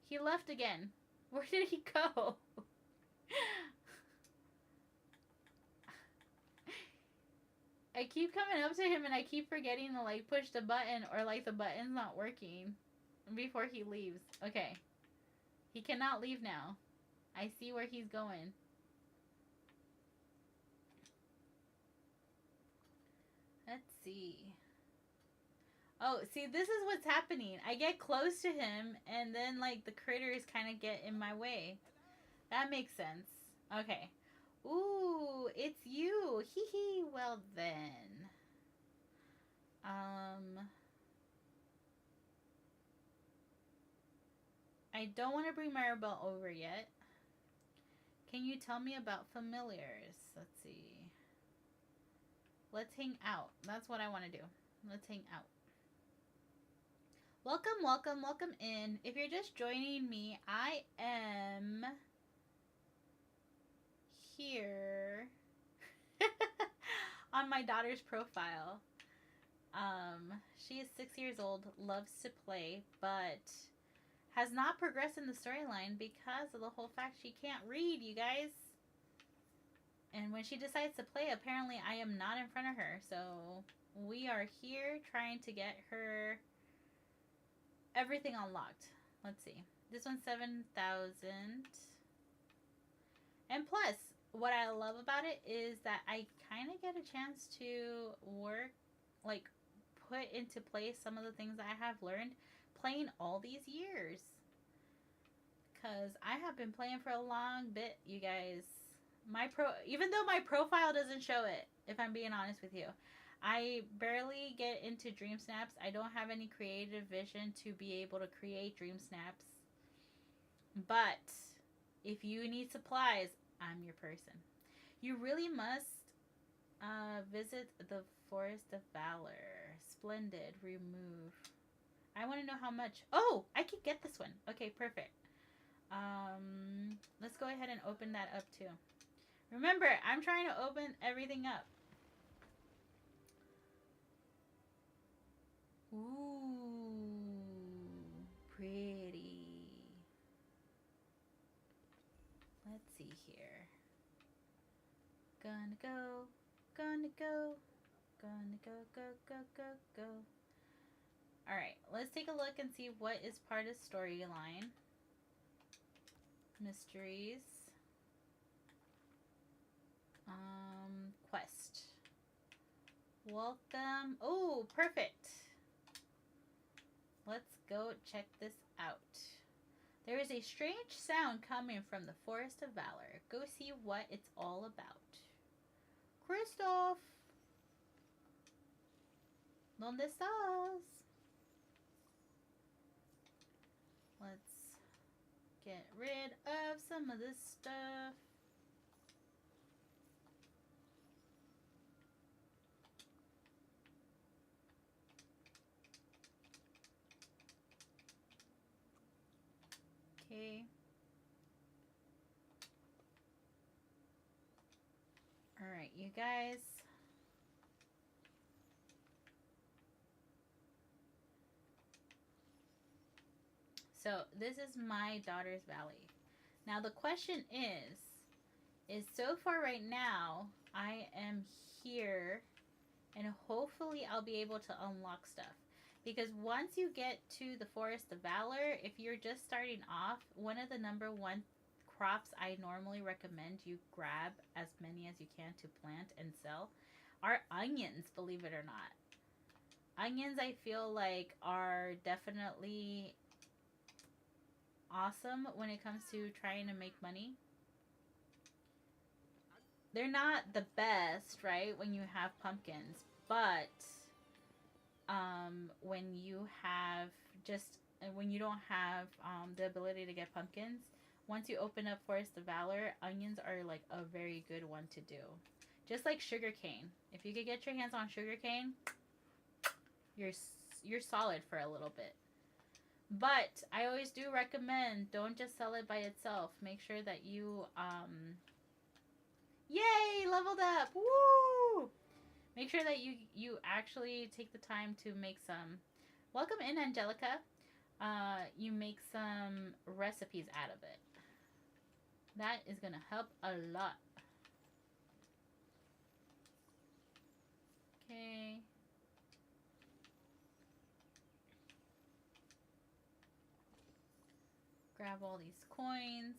He left again. Where did he go? I keep coming up to him and I keep forgetting to like push the button, or like the button's not working before he leaves. Okay. He cannot leave now. I see where he's going. Let's see. Oh, see, this is what's happening. I get close to him, and then, like, the critters kind of get in my way. That makes sense. Okay. Ooh, it's you. Hee hee. Well, then. I don't want to bring Maribel over yet. Can you tell me about familiars? Let's see. Let's hang out. That's what I want to do. Let's hang out. Welcome, welcome, welcome in. If you're just joining me, I am here on my daughter's profile. She is 6 years old, loves to play, but has not progressed in the storyline because of the whole fact she can't read, you guys. And when she decides to play, apparently I am not in front of her. So we are here trying to get her everything unlocked. Let's see. This one's 7,000. And plus, what I love about it is that I kind of get a chance to work, like, put into place some of the things I have learned playing all these years. Because I have been playing for a long bit, you guys. Even though my profile doesn't show it, if I'm being honest with you, I barely get into dream snaps. I don't have any creative vision to be able to create dream snaps. But if you need supplies, I'm your person. You really must visit the Forest of Valor. Splendid. Remove. I want to know how much. Oh, I can get this one. Okay, perfect. Let's go ahead and open that up too. Remember, I'm trying to open everything up. Ooh, pretty. Let's see here. Gonna go, gonna go, gonna go, go, go, go, go. Alright, let's take a look and see what is part of storyline. Mysteries. Quest. Welcome. Oh, perfect. Let's go check this out. There is a strange sound coming from the Forest of Valor. Go see what it's all about. Kristoff! ¿Dónde estás? Let's get rid of some of this stuff. Okay. Alright, you guys. So, this is my daughter's valley. Now, the question is so far right now, I am here, and hopefully I'll be able to unlock stuff. Because once you get to the Forest of Valor, if you're just starting off, one of the number one crops I normally recommend you grab as many as you can to plant and sell are onions, believe it or not. Onions, I feel like, are definitely awesome when it comes to trying to make money. They're not the best, right, when you have pumpkins, but when you have when you don't have the ability to get pumpkins, once you open up Forest of Valor, onions are like a very good one to do. Just like sugarcane. If you could get your hands on sugarcane, you're solid for a little bit. But I always do recommend, don't just sell it by itself. Make sure that you yay, leveled up. Woo! Make sure that you actually take the time to make some. Welcome in, Angelica. You make some recipes out of it. That is going to help a lot. Okay. Grab all these coins.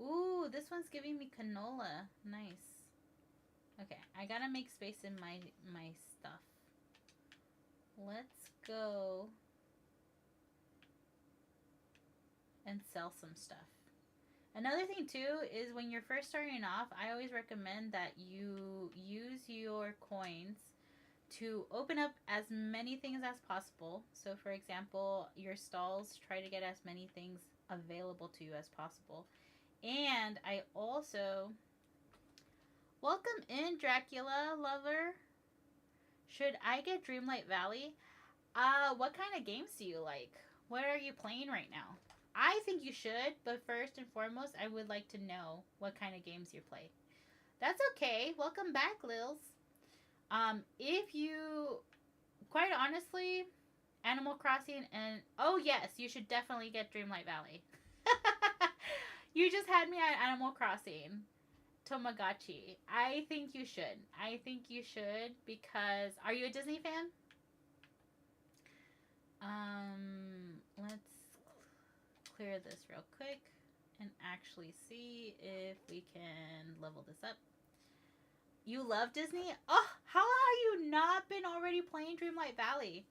Ooh, this one's giving me canola. Nice. Okay, I gotta make space in my stuff. Let's go and sell some stuff. Another thing too is when you're first starting off, I always recommend that you use your coins to open up as many things as possible. So for example, your stalls, try to get as many things available to you as possible. And I also welcome in Dracula lover. Should I get Dreamlight Valley? What kind of games do you like? What are you playing right now? I think you should, but first and foremost, I would like to know what kind of games you play. That's okay. Welcome back, Lils. If you, quite honestly, Animal Crossing and oh yes, you should definitely get Dreamlight Valley. You just had me at Animal Crossing. Tamagotchi. I think you should. I think you should because are you a Disney fan? Let's clear this real quick and actually see if we can level this up. You love Disney? Oh, how have you not been already playing Dreamlight Valley?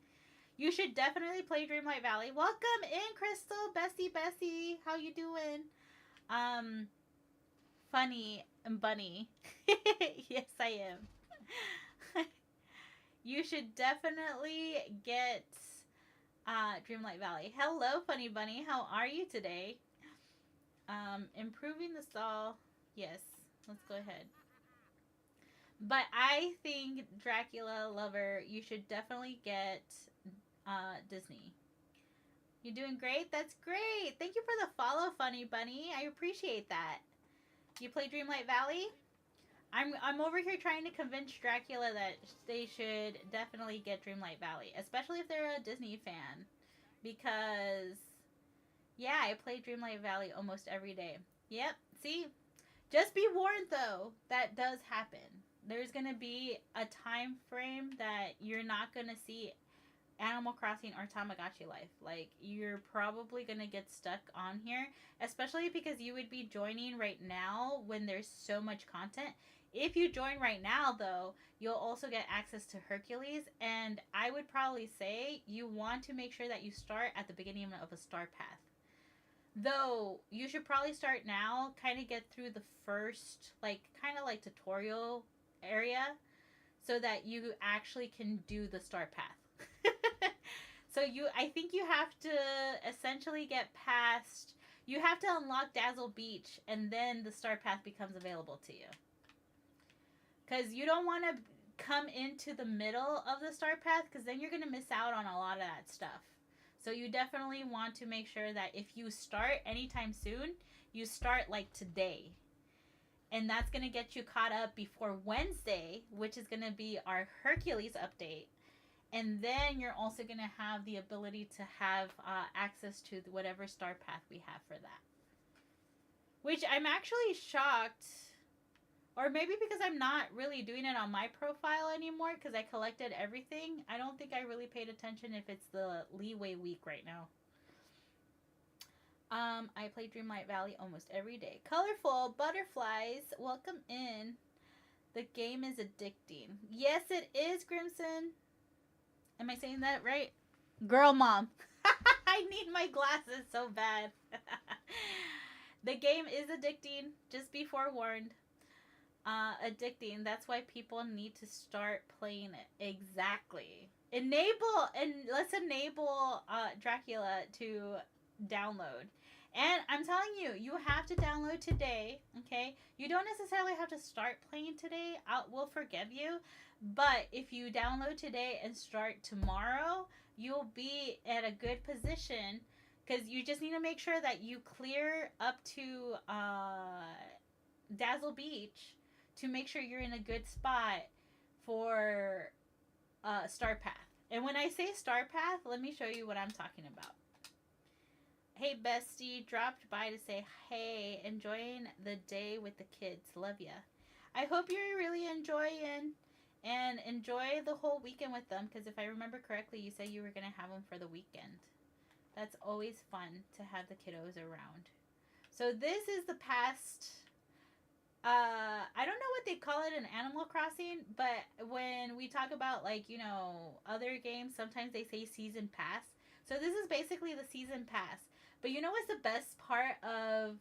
You should definitely play Dreamlight Valley. Welcome in, Crystal, Bessie. How you doing? Funny and bunny. Yes, I am. You should definitely get Dreamlight Valley. Hello, Funny Bunny. How are you today? Improving the stall. Yes, let's go ahead. But I think Dracula lover, you should definitely get Disney. You're doing great? That's great. Thank you for the follow, Funny Bunny. I appreciate that. You play Dreamlight Valley? I'm over here trying to convince Dracula that they should definitely get Dreamlight Valley, especially if they're a Disney fan. Because yeah, I play Dreamlight Valley almost every day. Yep, see? Just be warned though, that does happen. There's going to be a time frame that you're not going to see Animal Crossing or Tamagotchi life. Like, you're probably going to get stuck on here, especially because you would be joining right now when there's so much content. If you join right now, though, you'll also get access to Hercules, and I would probably say you want to make sure that you start at the beginning of a star path. Though, you should probably start now, kind of get through the first, like, kind of like tutorial area, so that you actually can do the star path. So I think you have to essentially get past, you have to unlock Dazzle Beach, and then the star path becomes available to you. Because you don't want to come into the middle of the star path, because then you're going to miss out on a lot of that stuff. So you definitely want to make sure that if you start anytime soon, you start like today. And that's going to get you caught up before Wednesday, which is going to be our Hercules update. And then you're also going to have the ability to have access to whatever star path we have for that. Which I'm actually shocked. Or maybe because I'm not really doing it on my profile anymore because I collected everything. I don't think I really paid attention if it's the leeway week right now. I play Dreamlight Valley almost every day. Colorful butterflies, welcome in. The game is addicting. Yes, it is, Grimson. Am I saying that right? Girl mom. I need my glasses so bad. The game is addicting. Just be forewarned. Addicting. That's why people need to start playing it. Exactly. Let's enable Dracula to download. And I'm telling you, you have to download today, okay? You don't necessarily have to start playing today. We'll forgive you. But if you download today and start tomorrow, you'll be at a good position because you just need to make sure that you clear up to Dazzle Beach to make sure you're in a good spot for Star Path. And when I say Star Path, let me show you what I'm talking about. Hey, bestie, dropped by to say, hey, enjoying the day with the kids. Love ya. I hope you're really enjoying and enjoy the whole weekend with them because if I remember correctly, you said you were going to have them for the weekend. That's always fun to have the kiddos around. So this is the past. I don't know what they call it in Animal Crossing, but when we talk about like other games, sometimes they say season pass. So this is basically the season pass. But you know what's the best part of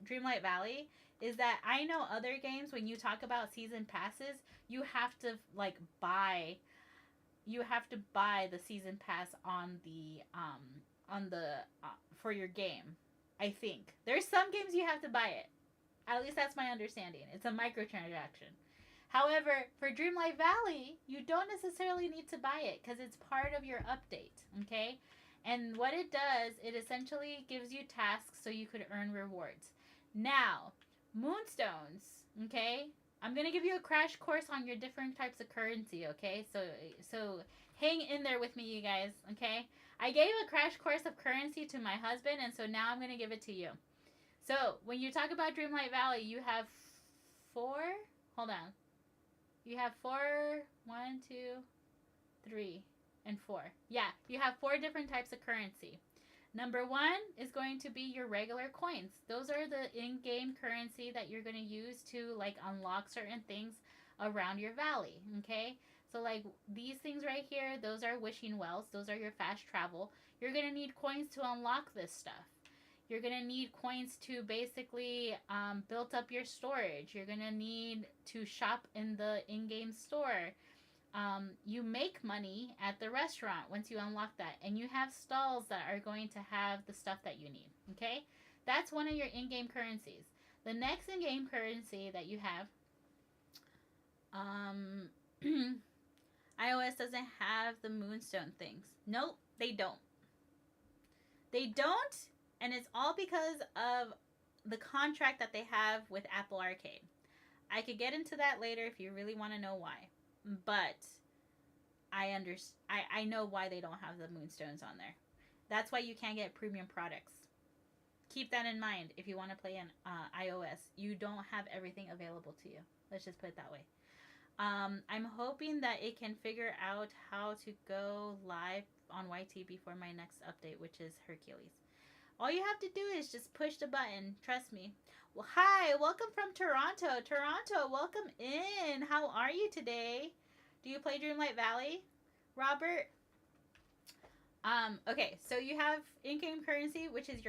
Dreamlight Valley is that I know other games when you talk about season passes, you have to like buy the season pass on the for your game. I think there's some games you have to buy it. At least that's my understanding. It's a microtransaction. However, for Dreamlight Valley, you don't necessarily need to buy it because it's part of your update, okay? And what it does, it essentially gives you tasks so you could earn rewards. Now, moonstones, okay? I'm going to give you a crash course on your different types of currency, okay? So hang in there with me, you guys, okay? I gave a crash course of currency to my husband, and so now I'm going to give it to you. So, when you talk about Dreamlight Valley, you have four. Hold on. You have four, 1, 2, 3, and 4. Yeah, you have 4 different types of currency. Number 1 is going to be your regular coins. Those are the in-game currency that you're going to use to like unlock certain things around your valley, okay? So like these things right here, those are wishing wells. Those are your fast travel. You're going to need coins to unlock this stuff. You're going to need coins to basically build up your storage. You're going to need to shop in the in-game store. You make money at the restaurant once you unlock that. And you have stalls that are going to have the stuff that you need. Okay? That's one of your in-game currencies. The next in-game currency that you have, iOS doesn't have the moonstone things. Nope, they don't. They don't. And it's all because of the contract that they have with Apple Arcade. I could get into that later if you really want to know why. But I know why they don't have the moonstones on there. That's why you can't get premium products. Keep that in mind if you want to play in iOS. You don't have everything available to you. Let's just put it that way. I'm hoping that it can figure out how to go live on YT before my next update, which is Hercules. All you have to do is just push the button. Trust me. Well, hi. Welcome from Toronto. Toronto, welcome in. How are you today? Do you play Dreamlight Valley, Robert? Okay, so you have in-game currency, which is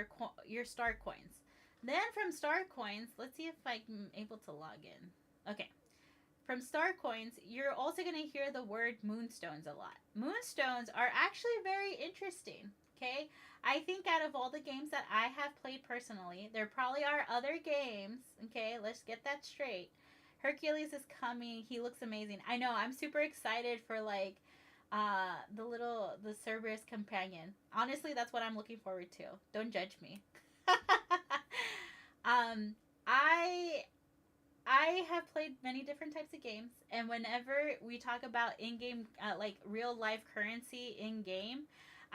your star coins. Then from star coins, let's see if I'm able to log in. Okay. From star coins, you're also going to hear the word moonstones a lot. Moonstones are actually very interesting. Okay, I think out of all the games that I have played personally, there probably are other games. Okay, let's get that straight. Hercules is coming. He looks amazing. I know. I'm super excited for like the Cerberus companion. Honestly, that's what I'm looking forward to. Don't judge me. I have played many different types of games, and whenever we talk about in-game, like real life currency in-game,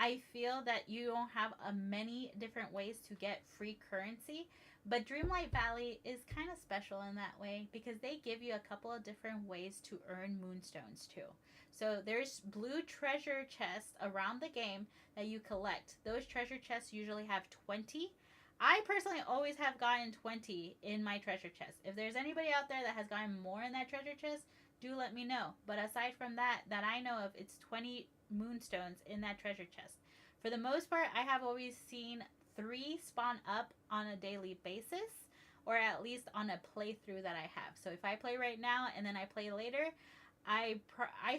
I feel that you don't have many different ways to get free currency, but Dreamlight Valley is kind of special in that way because they give you a couple of different ways to earn moonstones too. So there's blue treasure chests around the game that you collect. Those treasure chests usually have 20. I personally always have gotten 20 in my treasure chest. If there's anybody out there that has gotten more in that treasure chest, do let me know. But aside from that I know of, it's 20 moonstones in that treasure chest. For the most part, I have always seen 3 spawn up on a daily basis, or at least on a playthrough that I have. So if I play right now and then I play later, I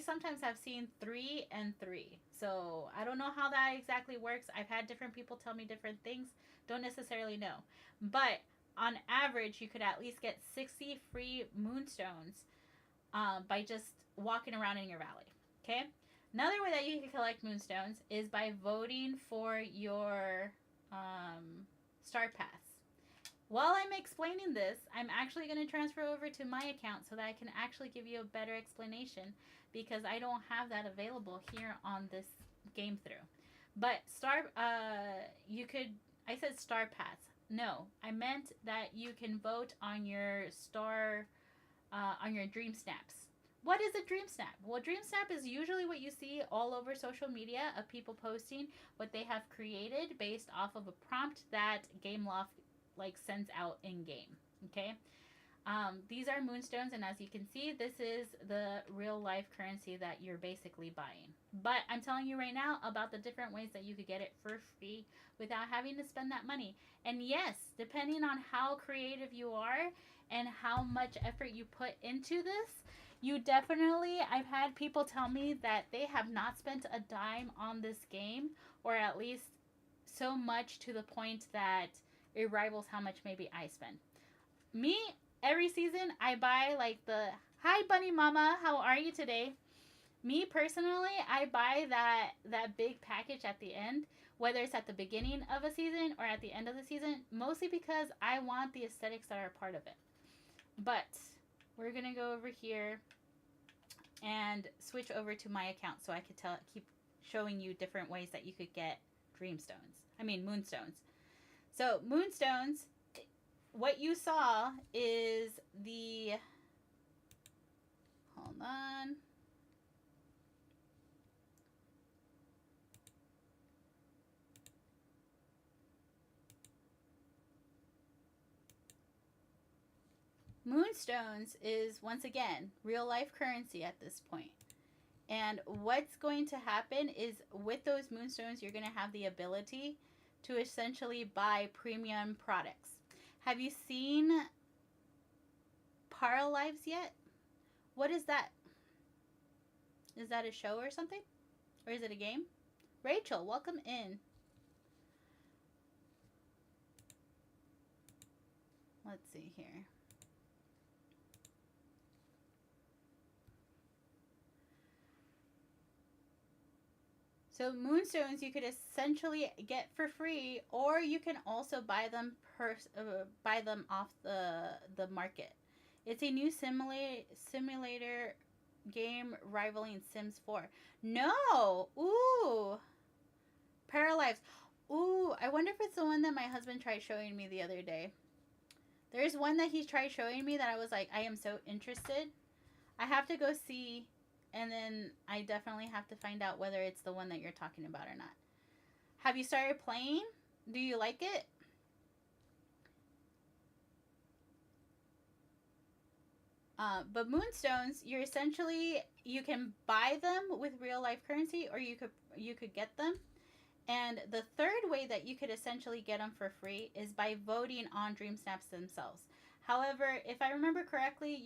sometimes have seen 3 and 3. So I don't know how that exactly works. I've had different people tell me different things. Don't necessarily know. But on average, you could at least get 60 free moonstones by just walking around in your valley. Okay? Another way that you can collect moonstones is by voting for your Star Pass. While I'm explaining this, I'm actually going to transfer over to my account so that I can actually give you a better explanation because I don't have that available here on this game through. But I said Star Pass. No, I meant that you can vote on your on your Dream Snaps. What is a Dream Snap? Well, Dream Snap is usually what you see all over social media of people posting what they have created based off of a prompt that Gameloft like sends out in game. Okay. These are moonstones, and as you can see, this is the real life currency that you're basically buying. But I'm telling you right now about the different ways that you could get it for free without having to spend that money. And yes, depending on how creative you are and how much effort you put into this, you definitely, I've had people tell me that they have not spent a dime on this game, or at least so much to the point that it rivals how much maybe I spend. Me, every season I buy like the hi bunny mama, how are you today? Me personally, I buy that big package at the end, whether it's at the beginning of a season or at the end of the season, mostly because I want the aesthetics that are part of it. But we're gonna go over here and switch over to my account so I could keep showing you different ways that you could get dreamstones. I mean moonstones. So moonstones, what you saw is the, hold on. Moonstones is once again real life currency at this point. And what's going to happen is with those moonstones, you're going to have the ability to essentially buy premium products. Have you seen Paralives yet? What is that? Is that a show or something? Or is it a game? Rachel, welcome in. Let's see here. So moonstones you could essentially get for free, or you can also buy them buy them off the market. It's a new simulator game rivaling Sims 4. No, ooh, Paralives. Ooh, I wonder if it's the one that my husband tried showing me the other day. There's one that he tried showing me that I was like, I am so interested. I have to go see, and then I definitely have to find out whether it's the one that you're talking about or not. Have you started playing? Do you like it? But moonstones, you're essentially, you can buy them with real life currency, or you could get them. And the third way that you could essentially get them for free is by voting on Dream Snaps themselves. However, if I remember correctly,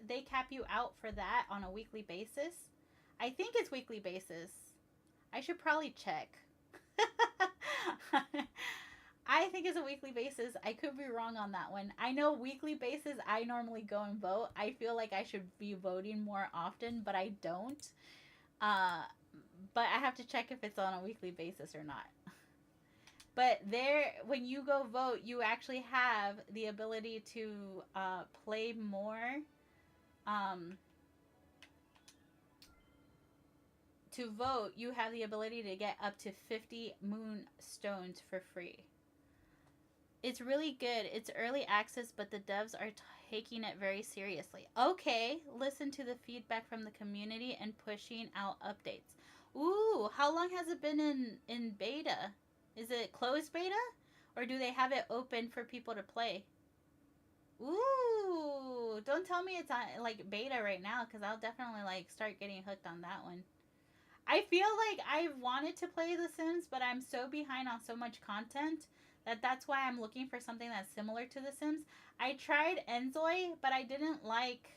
they cap you out for that on a weekly basis. I think it's weekly basis. I should probably check. I think it's a weekly basis. I could be wrong on that one. I know weekly basis I normally go and vote. I feel like I should be voting more often, but I don't. But I have to check if it's on a weekly basis or not. But there, when you go vote, you actually have the ability to play more. To vote, you have the ability to get up to 50 moonstones for free. It's really good. It's early access, but the devs are taking it very seriously. Okay, listen to the feedback from the community and pushing out updates. Ooh, how long has it been in beta? Is it closed beta? Or do they have it open for people to play? Ooh, don't tell me it's on like beta right now, because I'll definitely like start getting hooked on that one. I feel like I wanted to play The Sims, but I'm so behind on so much content that's why I'm looking for something that's similar to The Sims. I tried Enzoy, but I didn't like.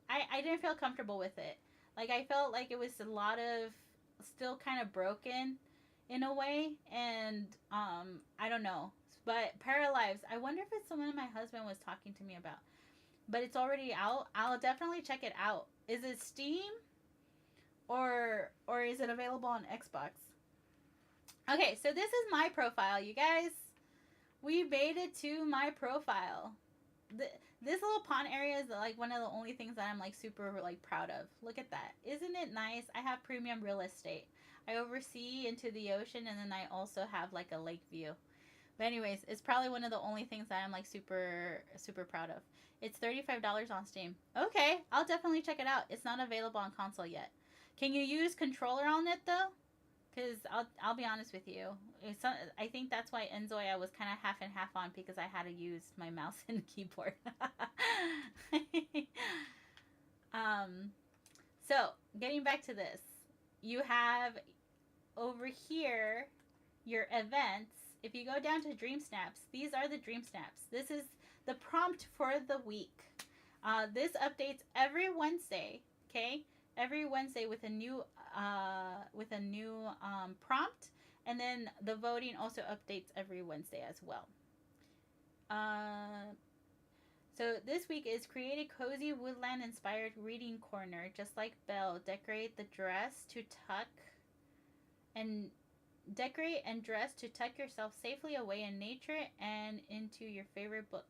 I didn't feel comfortable with it. Like I felt like it was a lot of still kind of broken in a way, and I don't know. But Paralives, I wonder if it's the one my husband was talking to me about. But it's already out. I'll definitely check it out. Is it Steam? Or is it available on Xbox? Okay, so this is my profile, you guys. We made it to my profile. This little pond area is like one of the only things that I'm like super like proud of. Look at that. Isn't it nice? I have premium real estate. I oversee into the ocean, and then I also have like a lake view. But anyways, it's probably one of the only things that I'm like super proud of. It's $35 on Steam. Okay, I'll definitely check it out. It's not available on console yet. Can you use controller on it though? Because I'll be honest with you. I think that's why Enzoy I was kind of half and half on because I had to use my mouse and keyboard. um, so getting back to this, you have over here your events. If you go down to Dream Snaps, these are the Dream Snaps. This is the prompt for the week. This updates every Wednesday. Okay, every Wednesday with a new prompt, and then the voting also updates every Wednesday as well. Uh, so this week is create a cozy woodland inspired reading corner, just like Belle. And decorate and dress to tuck yourself safely away in nature and into your favorite book.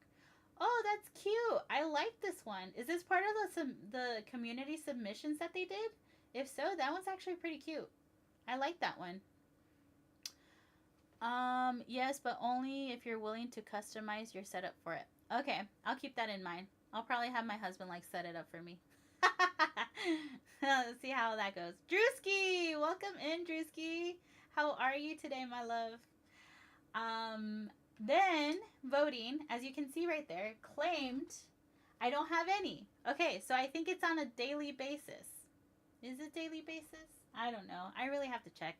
Oh, that's cute. I like this one. Is this part of the community submissions that they did? If so, that one's actually pretty cute. I like that one. Yes, but only if you're willing to customize your setup for it. Okay, I'll keep that in mind. I'll probably have my husband like set it up for me. Let's see how that goes. Drewski, welcome in, Drewski. How are you today, my love? Then voting, as you can see right there, claimed I don't have any. Okay, so I think it's on a daily basis. Is it daily basis? I don't know. I really have to check.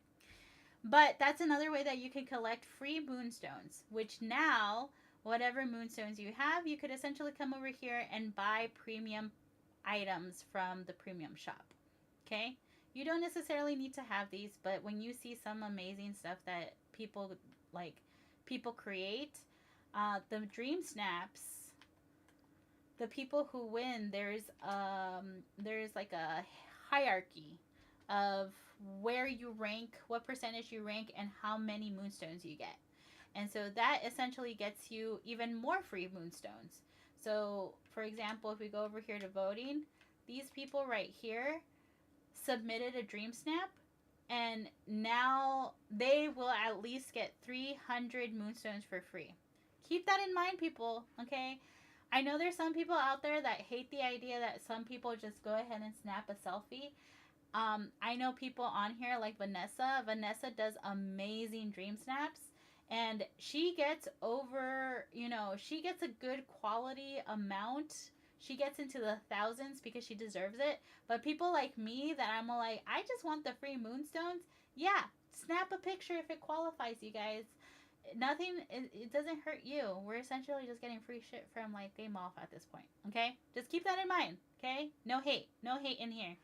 But that's another way that you can collect free moonstones, which now, whatever moonstones you have, you could essentially come over here and buy premium items from the premium shop. Okay? You don't necessarily need to have these, but when you see some amazing stuff that like people create, the dream snaps, the people who win, there's like a hierarchy of where you rank, what percentage you rank, and how many moonstones you get. And so that essentially gets you even more free moonstones. So, for example, if we go over here to voting, these people right here submitted a dream snap, and now they will at least get 300 moonstones for free. Keep that in mind, people, okay? I know there's some people out there that hate the idea that some people just go ahead and snap a selfie. I know people on here like Vanessa. Vanessa does amazing dream snaps, and she gets she gets a good quality amount. She gets into the thousands because she deserves it. But people like me that I'm like, I just want the free moonstones. Yeah, snap a picture if it qualifies, you guys. Nothing, it doesn't hurt you. We're essentially just getting free shit from like Game Off at this point. Okay? Just keep that in mind. Okay? No hate. No hate in here.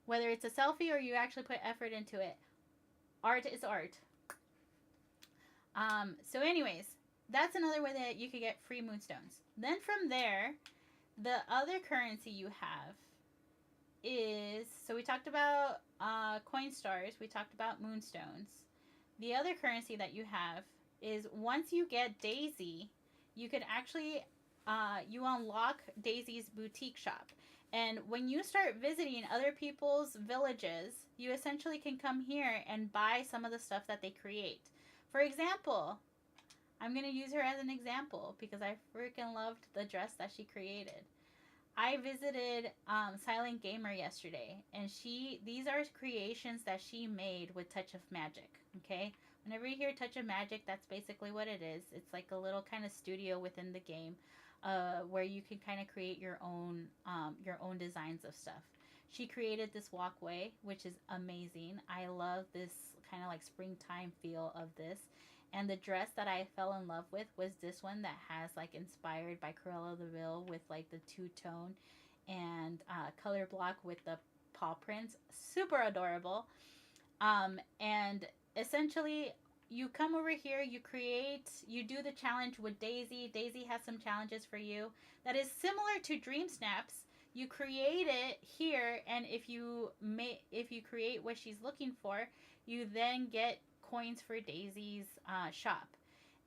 Whether it's a selfie or you actually put effort into it, art is art. So anyways, that's another way that you could get free moonstones. Then from there, the other currency you have is, so we talked about coin stars, we talked about moonstones. The other currency that you have is once you get Daisy, you could actually you unlock Daisy's boutique shop. And when you start visiting other people's villages, you essentially can come here and buy some of the stuff that they create. For example, I'm going to use her as an example because I freaking loved the dress that she created. I visited Silent Gamer yesterday, and these are creations that she made with Touch of Magic, okay? Whenever you hear Touch of Magic, that's basically what it is. It's like a little kind of studio within the game where you can kind of create your own designs of stuff. She created this walkway, which is amazing. I love this kind of like springtime feel of this. And the dress that I fell in love with was this one that has like inspired by Cruella de Vil with like the two-tone and color block with the paw prints. Super adorable. And essentially you come over here, you do the challenge with Daisy. Daisy has some challenges for you that is similar to Dream Snaps. You create it here, and if you create what she's looking for, you then get coins for Daisy's shop,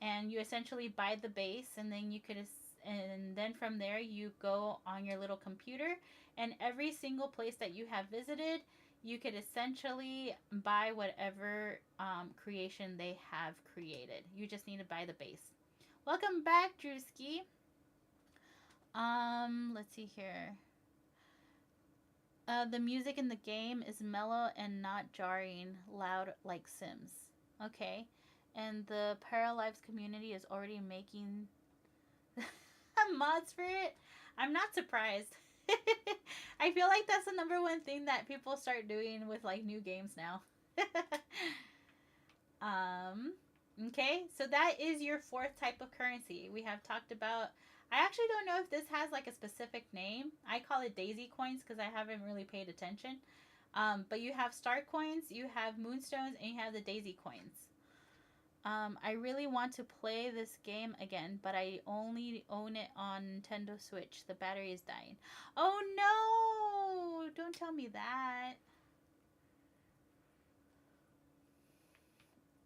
and you essentially buy the base, and then from there you go on your little computer, and every single place that you have visited, you could essentially buy whatever creation they have created. You just need to buy the base. Welcome back, Drewski. Let's see here. The music in the game is mellow and not jarring, loud like Sims. Okay. And the Paralives community is already making mods for it. I'm not surprised. I feel like that's the number one thing that people start doing with like new games now. um, okay, so that is your fourth type of currency. We have talked about. I actually don't know if this has like a specific name. I call it daisy coins because I haven't really paid attention. But you have star coins, you have moonstones, and you have the daisy coins. I really want to play this game again, but I only own it on Nintendo Switch. The battery is dying. Oh no! Don't tell me that.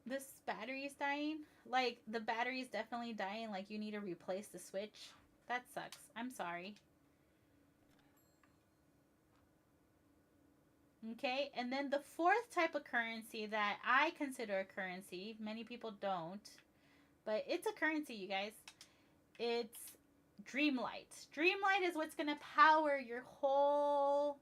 This battery is dying? Like, the battery is definitely dying. Like, you need to replace the Switch. That sucks. I'm sorry. Okay, and then the fourth type of currency that I consider a currency, many people don't, but it's a currency, you guys. It's Dreamlight. Dreamlight is what's going to power your whole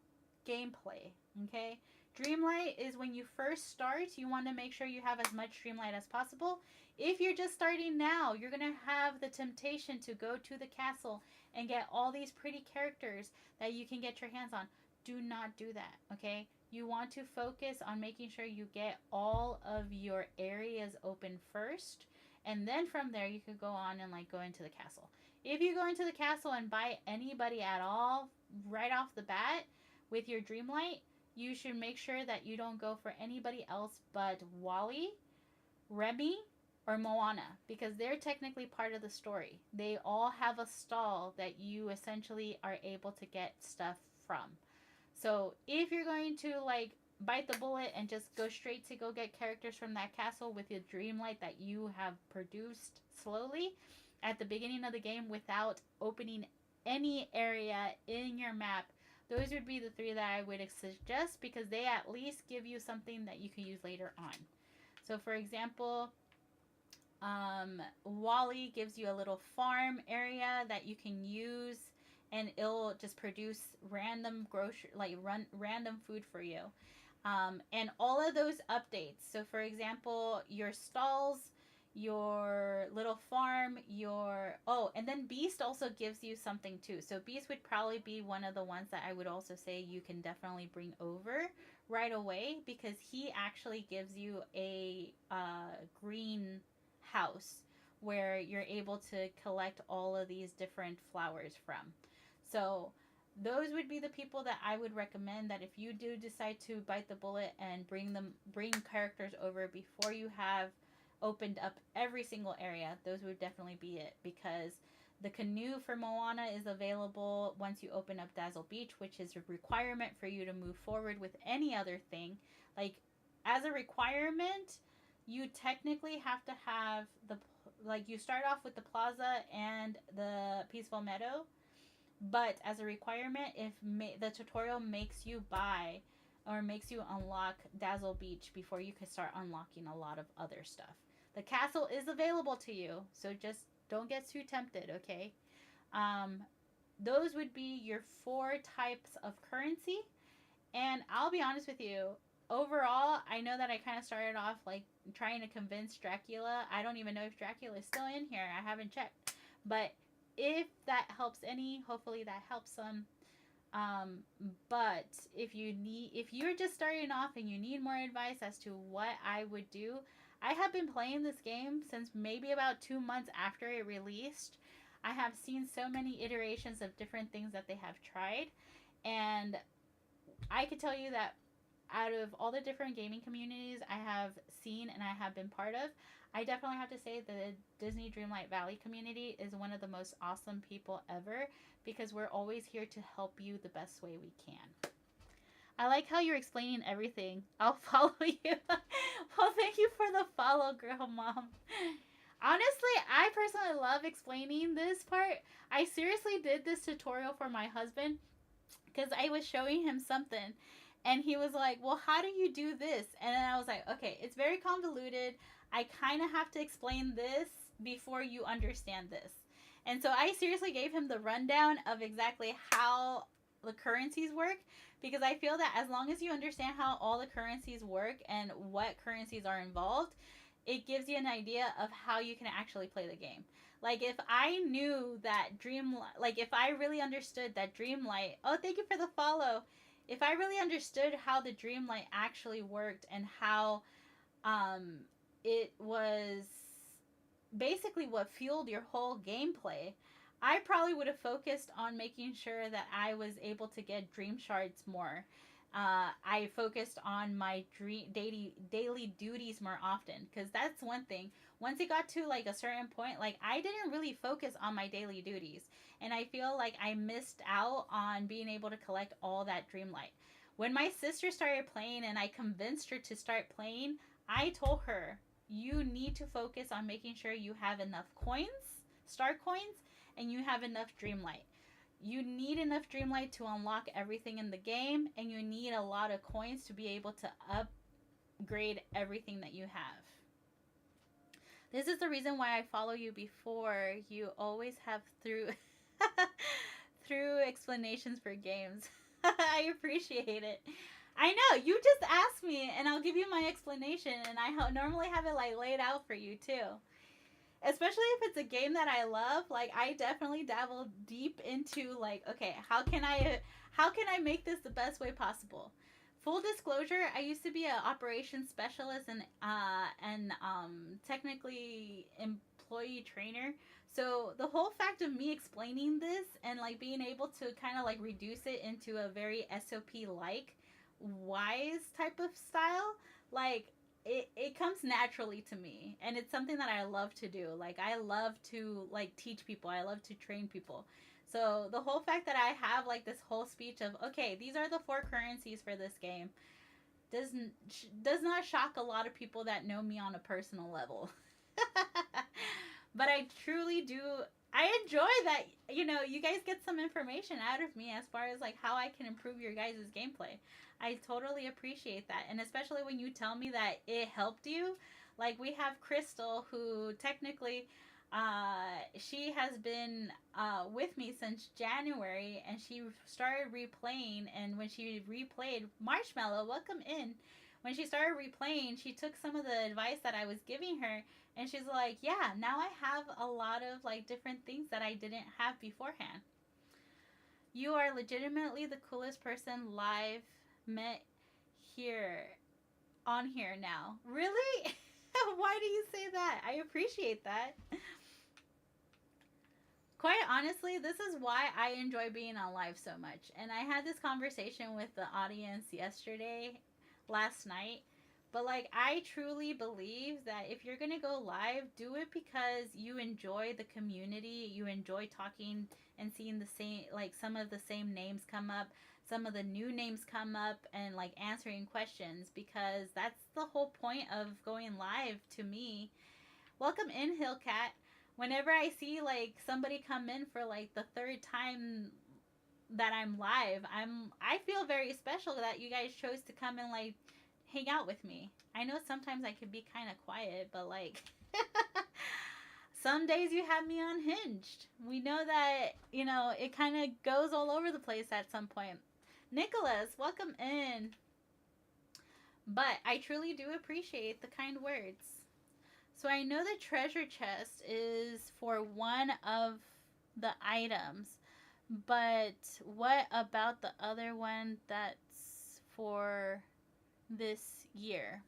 gameplay, okay? Dreamlight is when you first start, you want to make sure you have as much Dreamlight as possible. If you're just starting now, you're going to have the temptation to go to the castle and get all these pretty characters that you can get your hands on. Do not do that, okay? You want to focus on making sure you get all of your areas open first, and then from there you could go on and like go into the castle. If you go into the castle and buy anybody at all right off the bat with your Dreamlight, you should make sure that you don't go for anybody else but Wally, Remy, or Moana, because they're technically part of the story. They all have a stall that you essentially are able to get stuff from. So if you're going to like bite the bullet and just go straight to go get characters from that castle with your Dreamlight that you have produced slowly at the beginning of the game without opening any area in your map, those would be the three that I would suggest because they at least give you something that you can use later on. So for example, Wally gives you a little farm area that you can use, and it'll just produce random random food for you. And all of those updates. So, for example, your stalls, your little farm, and then Beast also gives you something too. So, Beast would probably be one of the ones that I would also say you can definitely bring over right away because he actually gives you a green house where you're able to collect all of these different flowers from. So those would be the people that I would recommend that if you do decide to bite the bullet and bring characters over before you have opened up every single area, those would definitely be it because the canoe for Moana is available once you open up Dazzle Beach, which is a requirement for you to move forward with any other thing. Like as a requirement, you technically have to have you start off with the plaza and the peaceful meadow, but as a requirement, if the tutorial makes you buy or makes you unlock Dazzle Beach before you can start unlocking a lot of other stuff. The castle is available to you, so just don't get too tempted, okay? Those would be your four types of currency. And I'll be honest with you, overall, I know that I kind of started off like trying to convince Dracula. I don't even know if Dracula is still in here. I haven't checked. But if that helps any, hopefully that helps some. But if you're just starting off and you need more advice as to what I would do, I have been playing this game since maybe about 2 months after it released. I have seen so many iterations of different things that they have tried, and I could tell you that out of all the different gaming communities I have seen and I have been part of, I definitely have to say the Disney Dreamlight Valley community is one of the most awesome people ever because we're always here to help you the best way we can. I like how you're explaining everything. I'll follow you. Well, thank you for the follow, girl mom. Honestly, I personally love explaining this part. I seriously did this tutorial for my husband because I was showing him something. And he was like, well, how do you do this? And then I was like, okay, it's very convoluted. I kind of have to explain this before you understand this. And so I seriously gave him the rundown of exactly how the currencies work, because I feel that as long as you understand how all the currencies work and what currencies are involved, it gives you an idea of how you can actually play the game. Like if I knew that like if I really understood that Dreamlight, oh, thank you for the follow. If I really understood how the Dreamlight actually worked and how um it was basically what fueled your whole gameplay, I probably would have focused on making sure that I was able to get dream shards more. I focused on my daily duties more often, because that's one thing. Once it got to like a certain point, like I didn't really focus on my daily duties, and I feel like I missed out on being able to collect all that dream light. When my sister started playing and I convinced her to start playing, I told her, you need to focus on making sure you have enough coins, star coins, and you have enough dreamlight. You need enough dreamlight to unlock everything in the game, and you need a lot of coins to be able to upgrade everything that you have. This is the reason why I follow you before. You always have through through explanations for games. I appreciate it. I know, you just ask me and I'll give you my explanation, and I normally have it like laid out for you too. Especially if it's a game that I love, like I definitely dabble deep into like, okay, how can I make this the best way possible? Full disclosure, I used to be an operations specialist and technically employee trainer. So the whole fact of me explaining this and like being able to kind of like reduce it into a very SOP like wise type of style, like it comes naturally to me, and it's something that I love to do. Like I love to like teach people, I love to train people. So the whole fact that I have like this whole speech of, okay, these are the four currencies for this game, does not shock a lot of people that know me on a personal level. But I truly do. I enjoy that, you guys get some information out of me as far as like how I can improve your guys' gameplay. I totally appreciate that. And especially when you tell me that it helped you. Like we have Crystal, who technically she has been with me since January, and she started replaying. And when she replayed Marshmallow, welcome in. When she started replaying, she took some of the advice that I was giving her, and she's like, yeah, now I have a lot of like different things that I didn't have beforehand. You are legitimately the coolest person live met here on here now. Really? Why do you say that? I appreciate that. Quite honestly, this is why I enjoy being on live so much. And I had this conversation with the audience yesterday, last night. But like I truly believe that if you're going to go live, do it because you enjoy the community, you enjoy talking and seeing the same, like some of the same names come up, some of the new names come up, and like answering questions, because that's the whole point of going live to me. Welcome in, Hillcat. Whenever I see like somebody come in for like the third time that I'm live, I feel very special that you guys chose to come and like hang out with me. I know sometimes I can be kind of quiet, but like some days you have me unhinged. We know that, it kind of goes all over the place at some point. Nicholas, welcome in. But I truly do appreciate the kind words. So I know the treasure chest is for one of the items, but what about the other one that's for this year?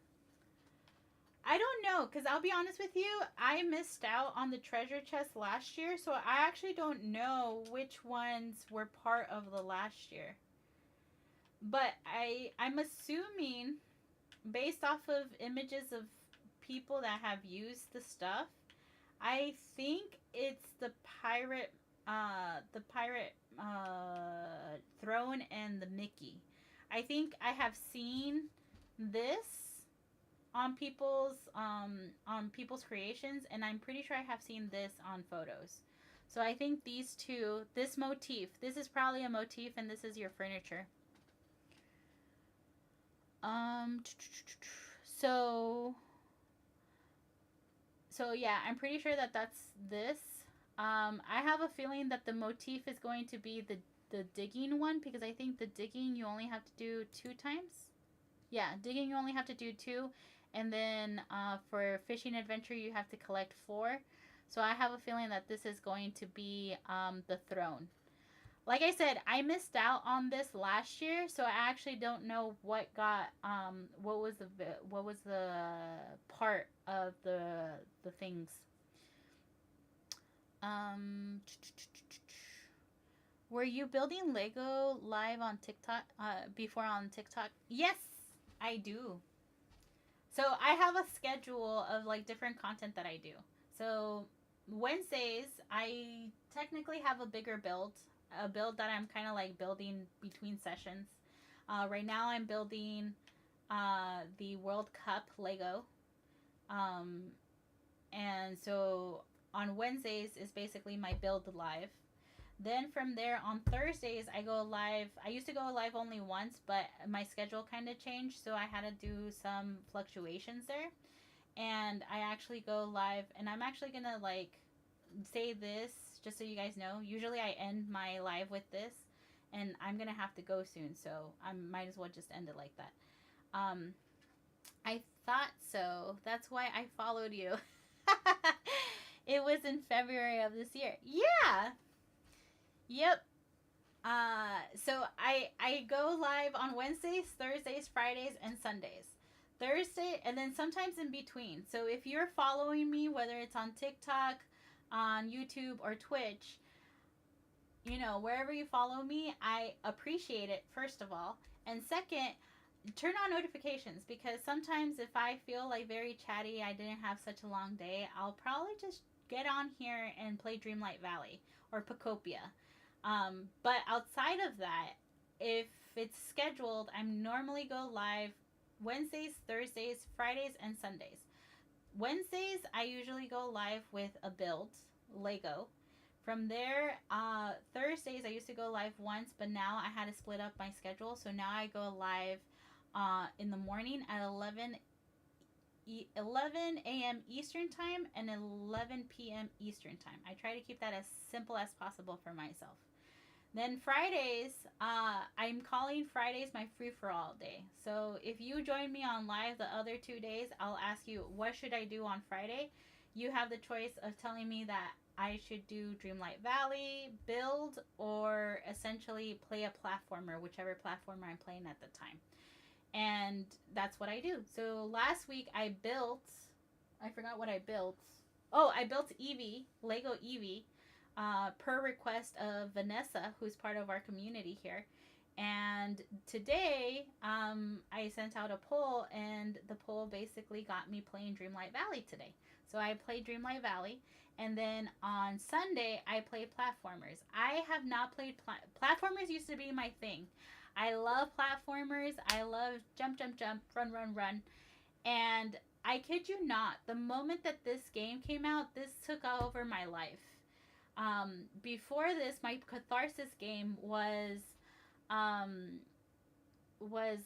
I don't know, because I'll be honest with you, I missed out on the treasure chest last year, so I actually don't know which ones were part of the last year. But I'm assuming, based off of images of people that have used the stuff, I think it's the pirate throne and the Mickey. I think I have seen this on people's creations, and I'm pretty sure I have seen this on photos. So I think these two, this motif, this is probably a motif, and this is your furniture. Um, so yeah, I'm pretty sure that that's this. I have a feeling that the motif is going to be the digging one, because I think the digging you only have to do 2 times. Yeah, digging you only have to do 2, and then for fishing adventure you have to collect 4. So I have a feeling that this is going to be the throne. Like I said, I missed out on this last year, so I actually don't know what was the part of the things. Um, were you building Lego live on TikTok before on TikTok? Yes, I do. So I have a schedule of like different content that I do. So Wednesdays I technically have a build that I'm kind of like building between sessions. Right now I'm building the World Cup Lego, um, and so on Wednesdays is basically my build live. Then from there on Thursdays I go live. I used to go live only once, but my schedule kind of changed, so I had to do some fluctuations there. And I actually go live, and I'm actually gonna like say this just so you guys know. Usually I end my live with this, and I'm gonna have to go soon, so I might as well just end it like that. Um, I thought so. That's why I followed you. It was in February of this year. Yeah. Yep. So I go live on Wednesdays, Thursdays, Fridays, and Sundays. Thursday, and then sometimes in between. So if you're following me, whether it's on TikTok, on YouTube, or Twitch, wherever you follow me, I appreciate it, first of all. And second, turn on notifications, because sometimes if I feel like very chatty, I didn't have such a long day, I'll probably just get on here and play Dreamlight Valley or Pocopia. But outside of that, if it's scheduled, I'm normally go live Wednesdays, Thursdays, Fridays, and Sundays. Wednesdays, I usually go live with a build, Lego. From there, Thursdays, I used to go live once, but now I had to split up my schedule. So now I go live in the morning at 11 a.m. Eastern Time and 11 p.m. Eastern Time. I try to keep that as simple as possible for myself. Then Fridays, I'm calling Fridays my free-for-all day. So if you join me on live the other 2 days, I'll ask you, what should I do on Friday? You have the choice of telling me that I should do Dreamlight Valley, build, or essentially play a platformer, whichever platformer I'm playing at the time. And that's what I do. So last week I forgot what I built. Oh, I built Eevee, Lego Eevee, per request of Vanessa, who's part of our community here. And today, I sent out a poll, and the poll basically got me playing Dreamlight Valley today. So I played Dreamlight Valley, and then on Sunday, I played platformers. I have not played platformers. Used to be my thing. I love platformers. I love jump, jump, jump, run, run, run. And I kid you not, the moment that this game came out, this took over my life. Before this, my catharsis game um, was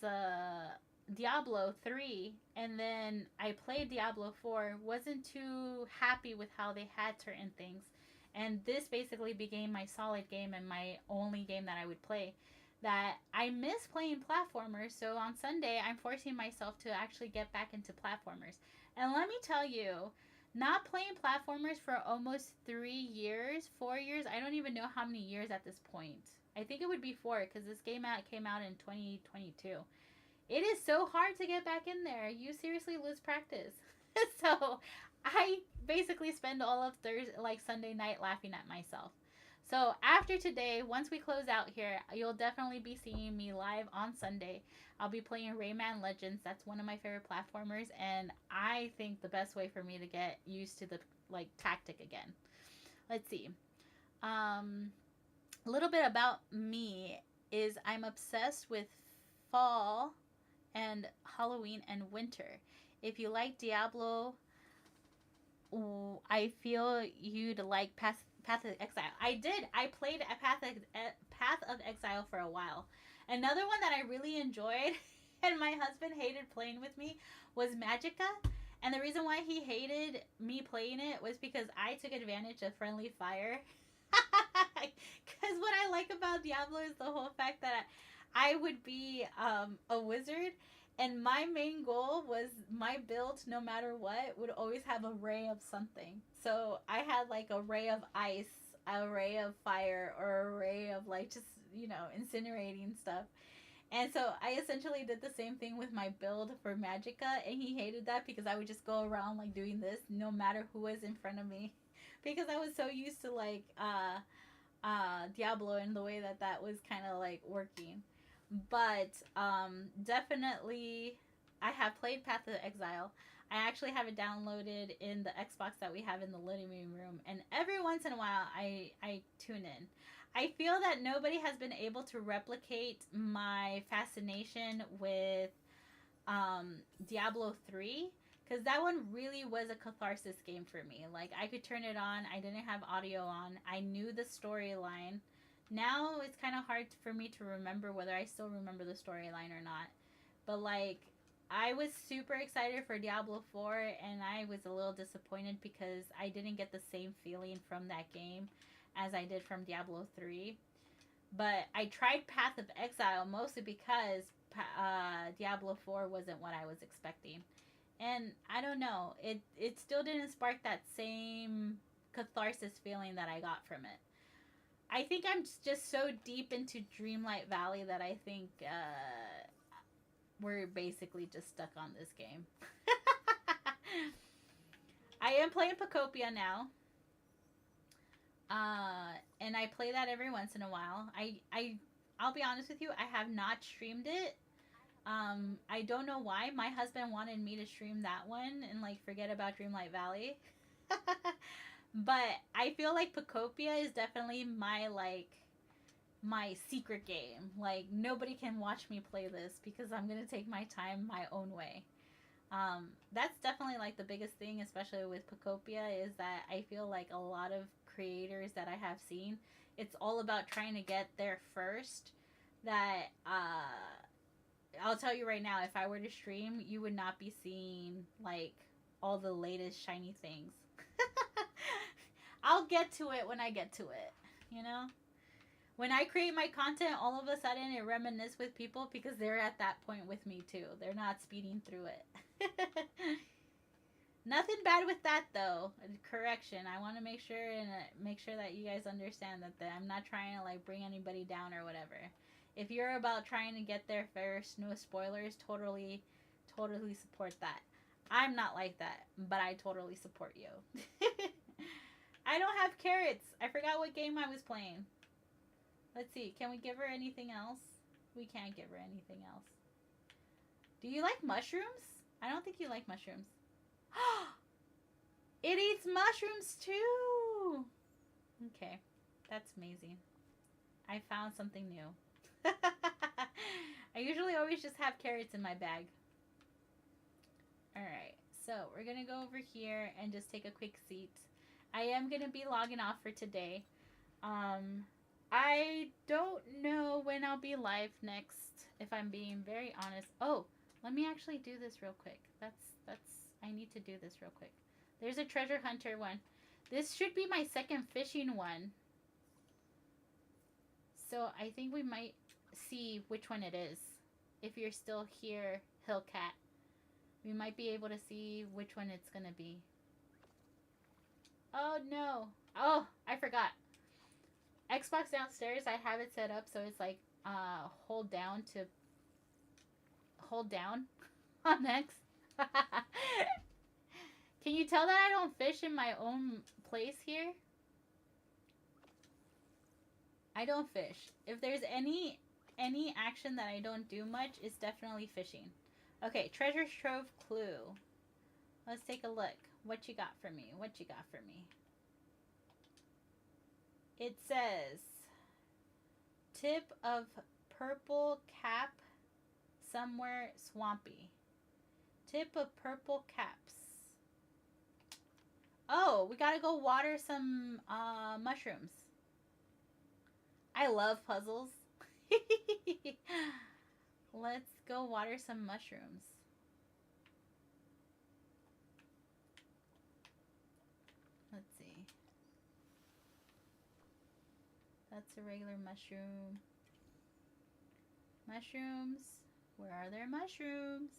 Diablo 3, and then I played Diablo 4. Wasn't too happy with how they had certain things, and this basically became my solid game and my only game that I would play. That I miss playing platformers, so on Sunday I'm forcing myself to actually get back into platformers. And let me tell you, not playing platformers for almost 3 years, 4 years, I don't even know how many years at this point. I think it would be 4, because this game came out in 2022. It is so hard to get back in there. You seriously lose practice. So I basically spend all of Sunday night laughing at myself. So after today, once we close out here, you'll definitely be seeing me live on Sunday. I'll be playing Rayman Legends. That's one of my favorite platformers, and I think the best way for me to get used to the tactic again. Let's see. A little bit about me is I'm obsessed with fall and Halloween and winter. If you like Diablo, I feel you'd like Path of Exile. I did. I played a Path of Exile for a while. Another one that I really enjoyed and my husband hated playing with me was Magica. And the reason why he hated me playing it was because I took advantage of friendly fire. Because what I like about Diablo is the whole fact that I would be a wizard, and my main goal was my build, no matter what, would always have a ray of something. So I had like a ray of ice, a ray of fire, or a ray of like just, incinerating stuff. And so I essentially did the same thing with my build for Magica, and he hated that because I would just go around like doing this no matter who was in front of me, because I was so used to like Diablo and the way that that was kind of like working. But definitely, I have played Path of Exile. I actually have it downloaded in the Xbox that we have in the living room, and every once in a while, I tune in. I feel that nobody has been able to replicate my fascination with Diablo 3, because that one really was a catharsis game for me. Like, I could turn it on, I didn't have audio on, I knew the storyline. Now it's kind of hard for me to remember whether I still remember the storyline or not. But, like, I was super excited for Diablo 4, and I was a little disappointed because I didn't get the same feeling from that game as I did from Diablo 3. But I tried Path of Exile mostly because Diablo 4 wasn't what I was expecting. And I don't know, it still didn't spark that same catharsis feeling that I got from it. I think I'm just so deep into Dreamlight Valley that I think we're basically just stuck on this game. I am playing Pacopia now. And I play that every once in a while. I'll be honest with you, I have not streamed it. I don't know why. My husband wanted me to stream that one and like forget about Dreamlight Valley. But I feel like Pacopia is definitely my secret game. Like, nobody can watch me play this because I'm gonna take my time my own way. That's definitely like the biggest thing, especially with Pacopia, is that I feel like a lot of creators that I have seen, it's all about trying to get there first. That I'll tell you right now, if I were to stream, you would not be seeing like all the latest shiny things. I'll get to it when I get to it, you know? When I create my content, all of a sudden it reminisces with people because they're at that point with me too. They're not speeding through it. Nothing bad with that though. Correction. I want to make sure that you guys understand that I'm not trying to like bring anybody down or whatever. If you're about trying to get there first, no spoilers, totally support that. I'm not like that, but I totally support you. I don't have carrots. I forgot what game I was playing. Let's see. Can we give her anything else? We can't give her anything else. Do you like mushrooms? I don't think you like mushrooms. It eats mushrooms too. Okay. That's amazing. I found something new. I usually always just have carrots in my bag. Alright. So we're going to go over here and just take a quick seat. I am going to be logging off for today. I don't know when I'll be live next, if I'm being very honest. Oh, let me actually do this real quick. I need to do this real quick. There's a treasure hunter one. This should be my second fishing one. So I think we might see which one it is. If you're still here, Hillcat, we might be able to see which one it's going to be. Oh, no. Oh, I forgot. Xbox downstairs, I have it set up so it's like hold down on X. Can you tell that I don't fish in my own place here? I don't fish. If there's any action that I don't do much, it's definitely fishing. Okay, treasure trove clue. Let's take a look. What you got for me? What you got for me? It says tip of purple cap somewhere swampy. Tip of purple caps. Oh, we gotta go water some mushrooms. I love puzzles. Let's go water some mushrooms. Let's see. That's a regular mushroom. Mushrooms. Where are there mushrooms?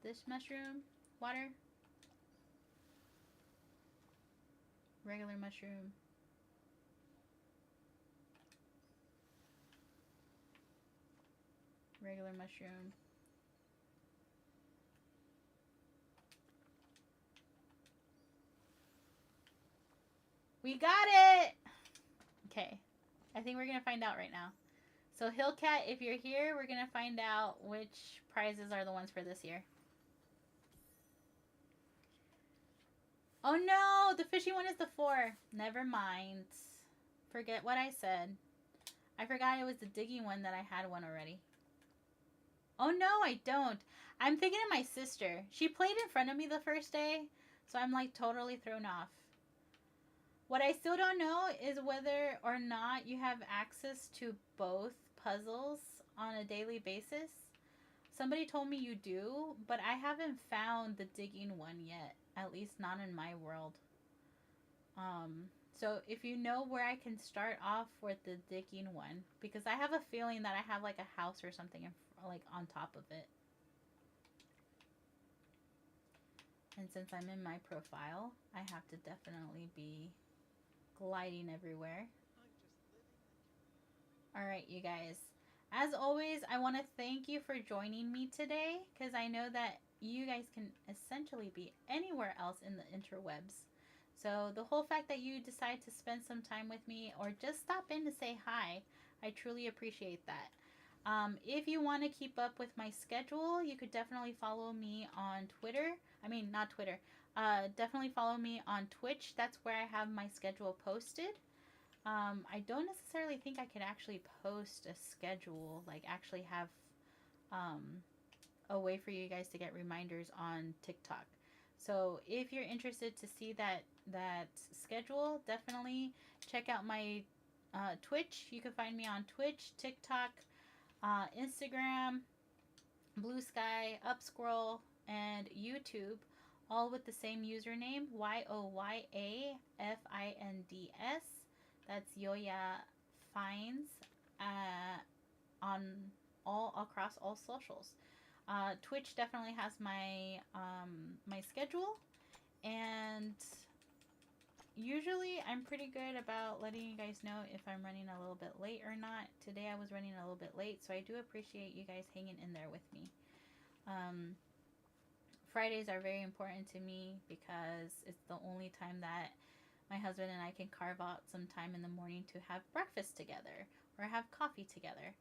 This mushroom. Water. Regular mushroom. Regular mushroom. We got it! Okay. I think we're going to find out right now. So, Hillcat, if you're here, we're going to find out which prizes are the ones for this year. Oh no! The fishy one is the 4. Never mind. Forget what I said. I forgot it was the digging one that I had one already. Oh no, I don't. I'm thinking of my sister. She played in front of me the first day, so I'm like totally thrown off. What I still don't know is whether or not you have access to both puzzles on a daily basis. Somebody told me you do, but I haven't found the digging one yet. At least not in my world. So if you know where I can start off with the digging one, because I have a feeling that I have like a house or something like on top of it. And since I'm in my profile, I have to definitely be gliding everywhere. Alright, you guys. As always, I want to thank you for joining me today, because I know that you guys can essentially be anywhere else in the interwebs. So the whole fact that you decide to spend some time with me or just stop in to say hi, I truly appreciate that. If you want to keep up with my schedule, you could definitely follow me on Twitter. I mean, not Twitter. Definitely follow me on Twitch. That's where I have my schedule posted. I don't necessarily think I could actually post a schedule, like actually have a way for you guys to get reminders on TikTok. So if you're interested to see that schedule, definitely check out my Twitch. You can find me on Twitch, TikTok, Instagram, Blue Sky, Upscroll, and YouTube, all with the same username, YOYAFINDS. That's Yoya Finds on all across all socials. Twitch definitely has my my schedule, and usually I'm pretty good about letting you guys know if I'm running a little bit late or not. Today I was running a little bit late, so I do appreciate you guys hanging in there with me. Fridays are very important to me because it's the only time that my husband and I can carve out some time in the morning to have breakfast together or have coffee together.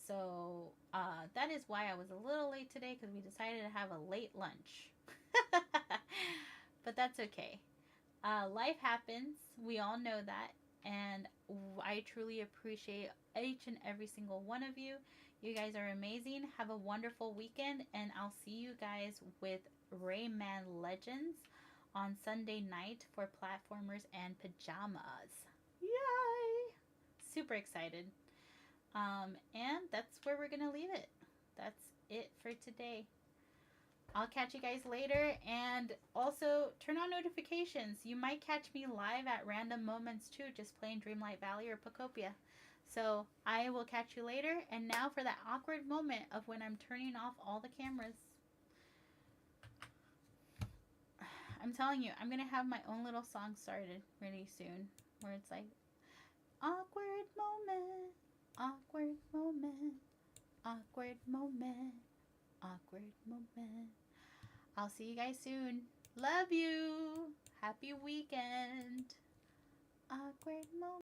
So that is why I was a little late today, because we decided to have a late lunch. But that's okay. Life happens. We all know that. And I truly appreciate each and every single one of you. You guys are amazing. Have a wonderful weekend. And I'll see you guys with Rayman Legends on Sunday night for platformers and pajamas. Yay! Super excited. And that's where we're going to leave it. That's it for today. I'll catch you guys later, and also turn on notifications. You might catch me live at random moments too, just playing Dreamlight Valley or Pocopia. So I will catch you later, and now for that awkward moment of when I'm turning off all the cameras. I'm telling you, I'm going to have my own little song started really soon, where it's like, awkward moment, awkward moment, awkward moment, awkward moment. I'll see you guys soon. Love you. Happy weekend. Awkward moment.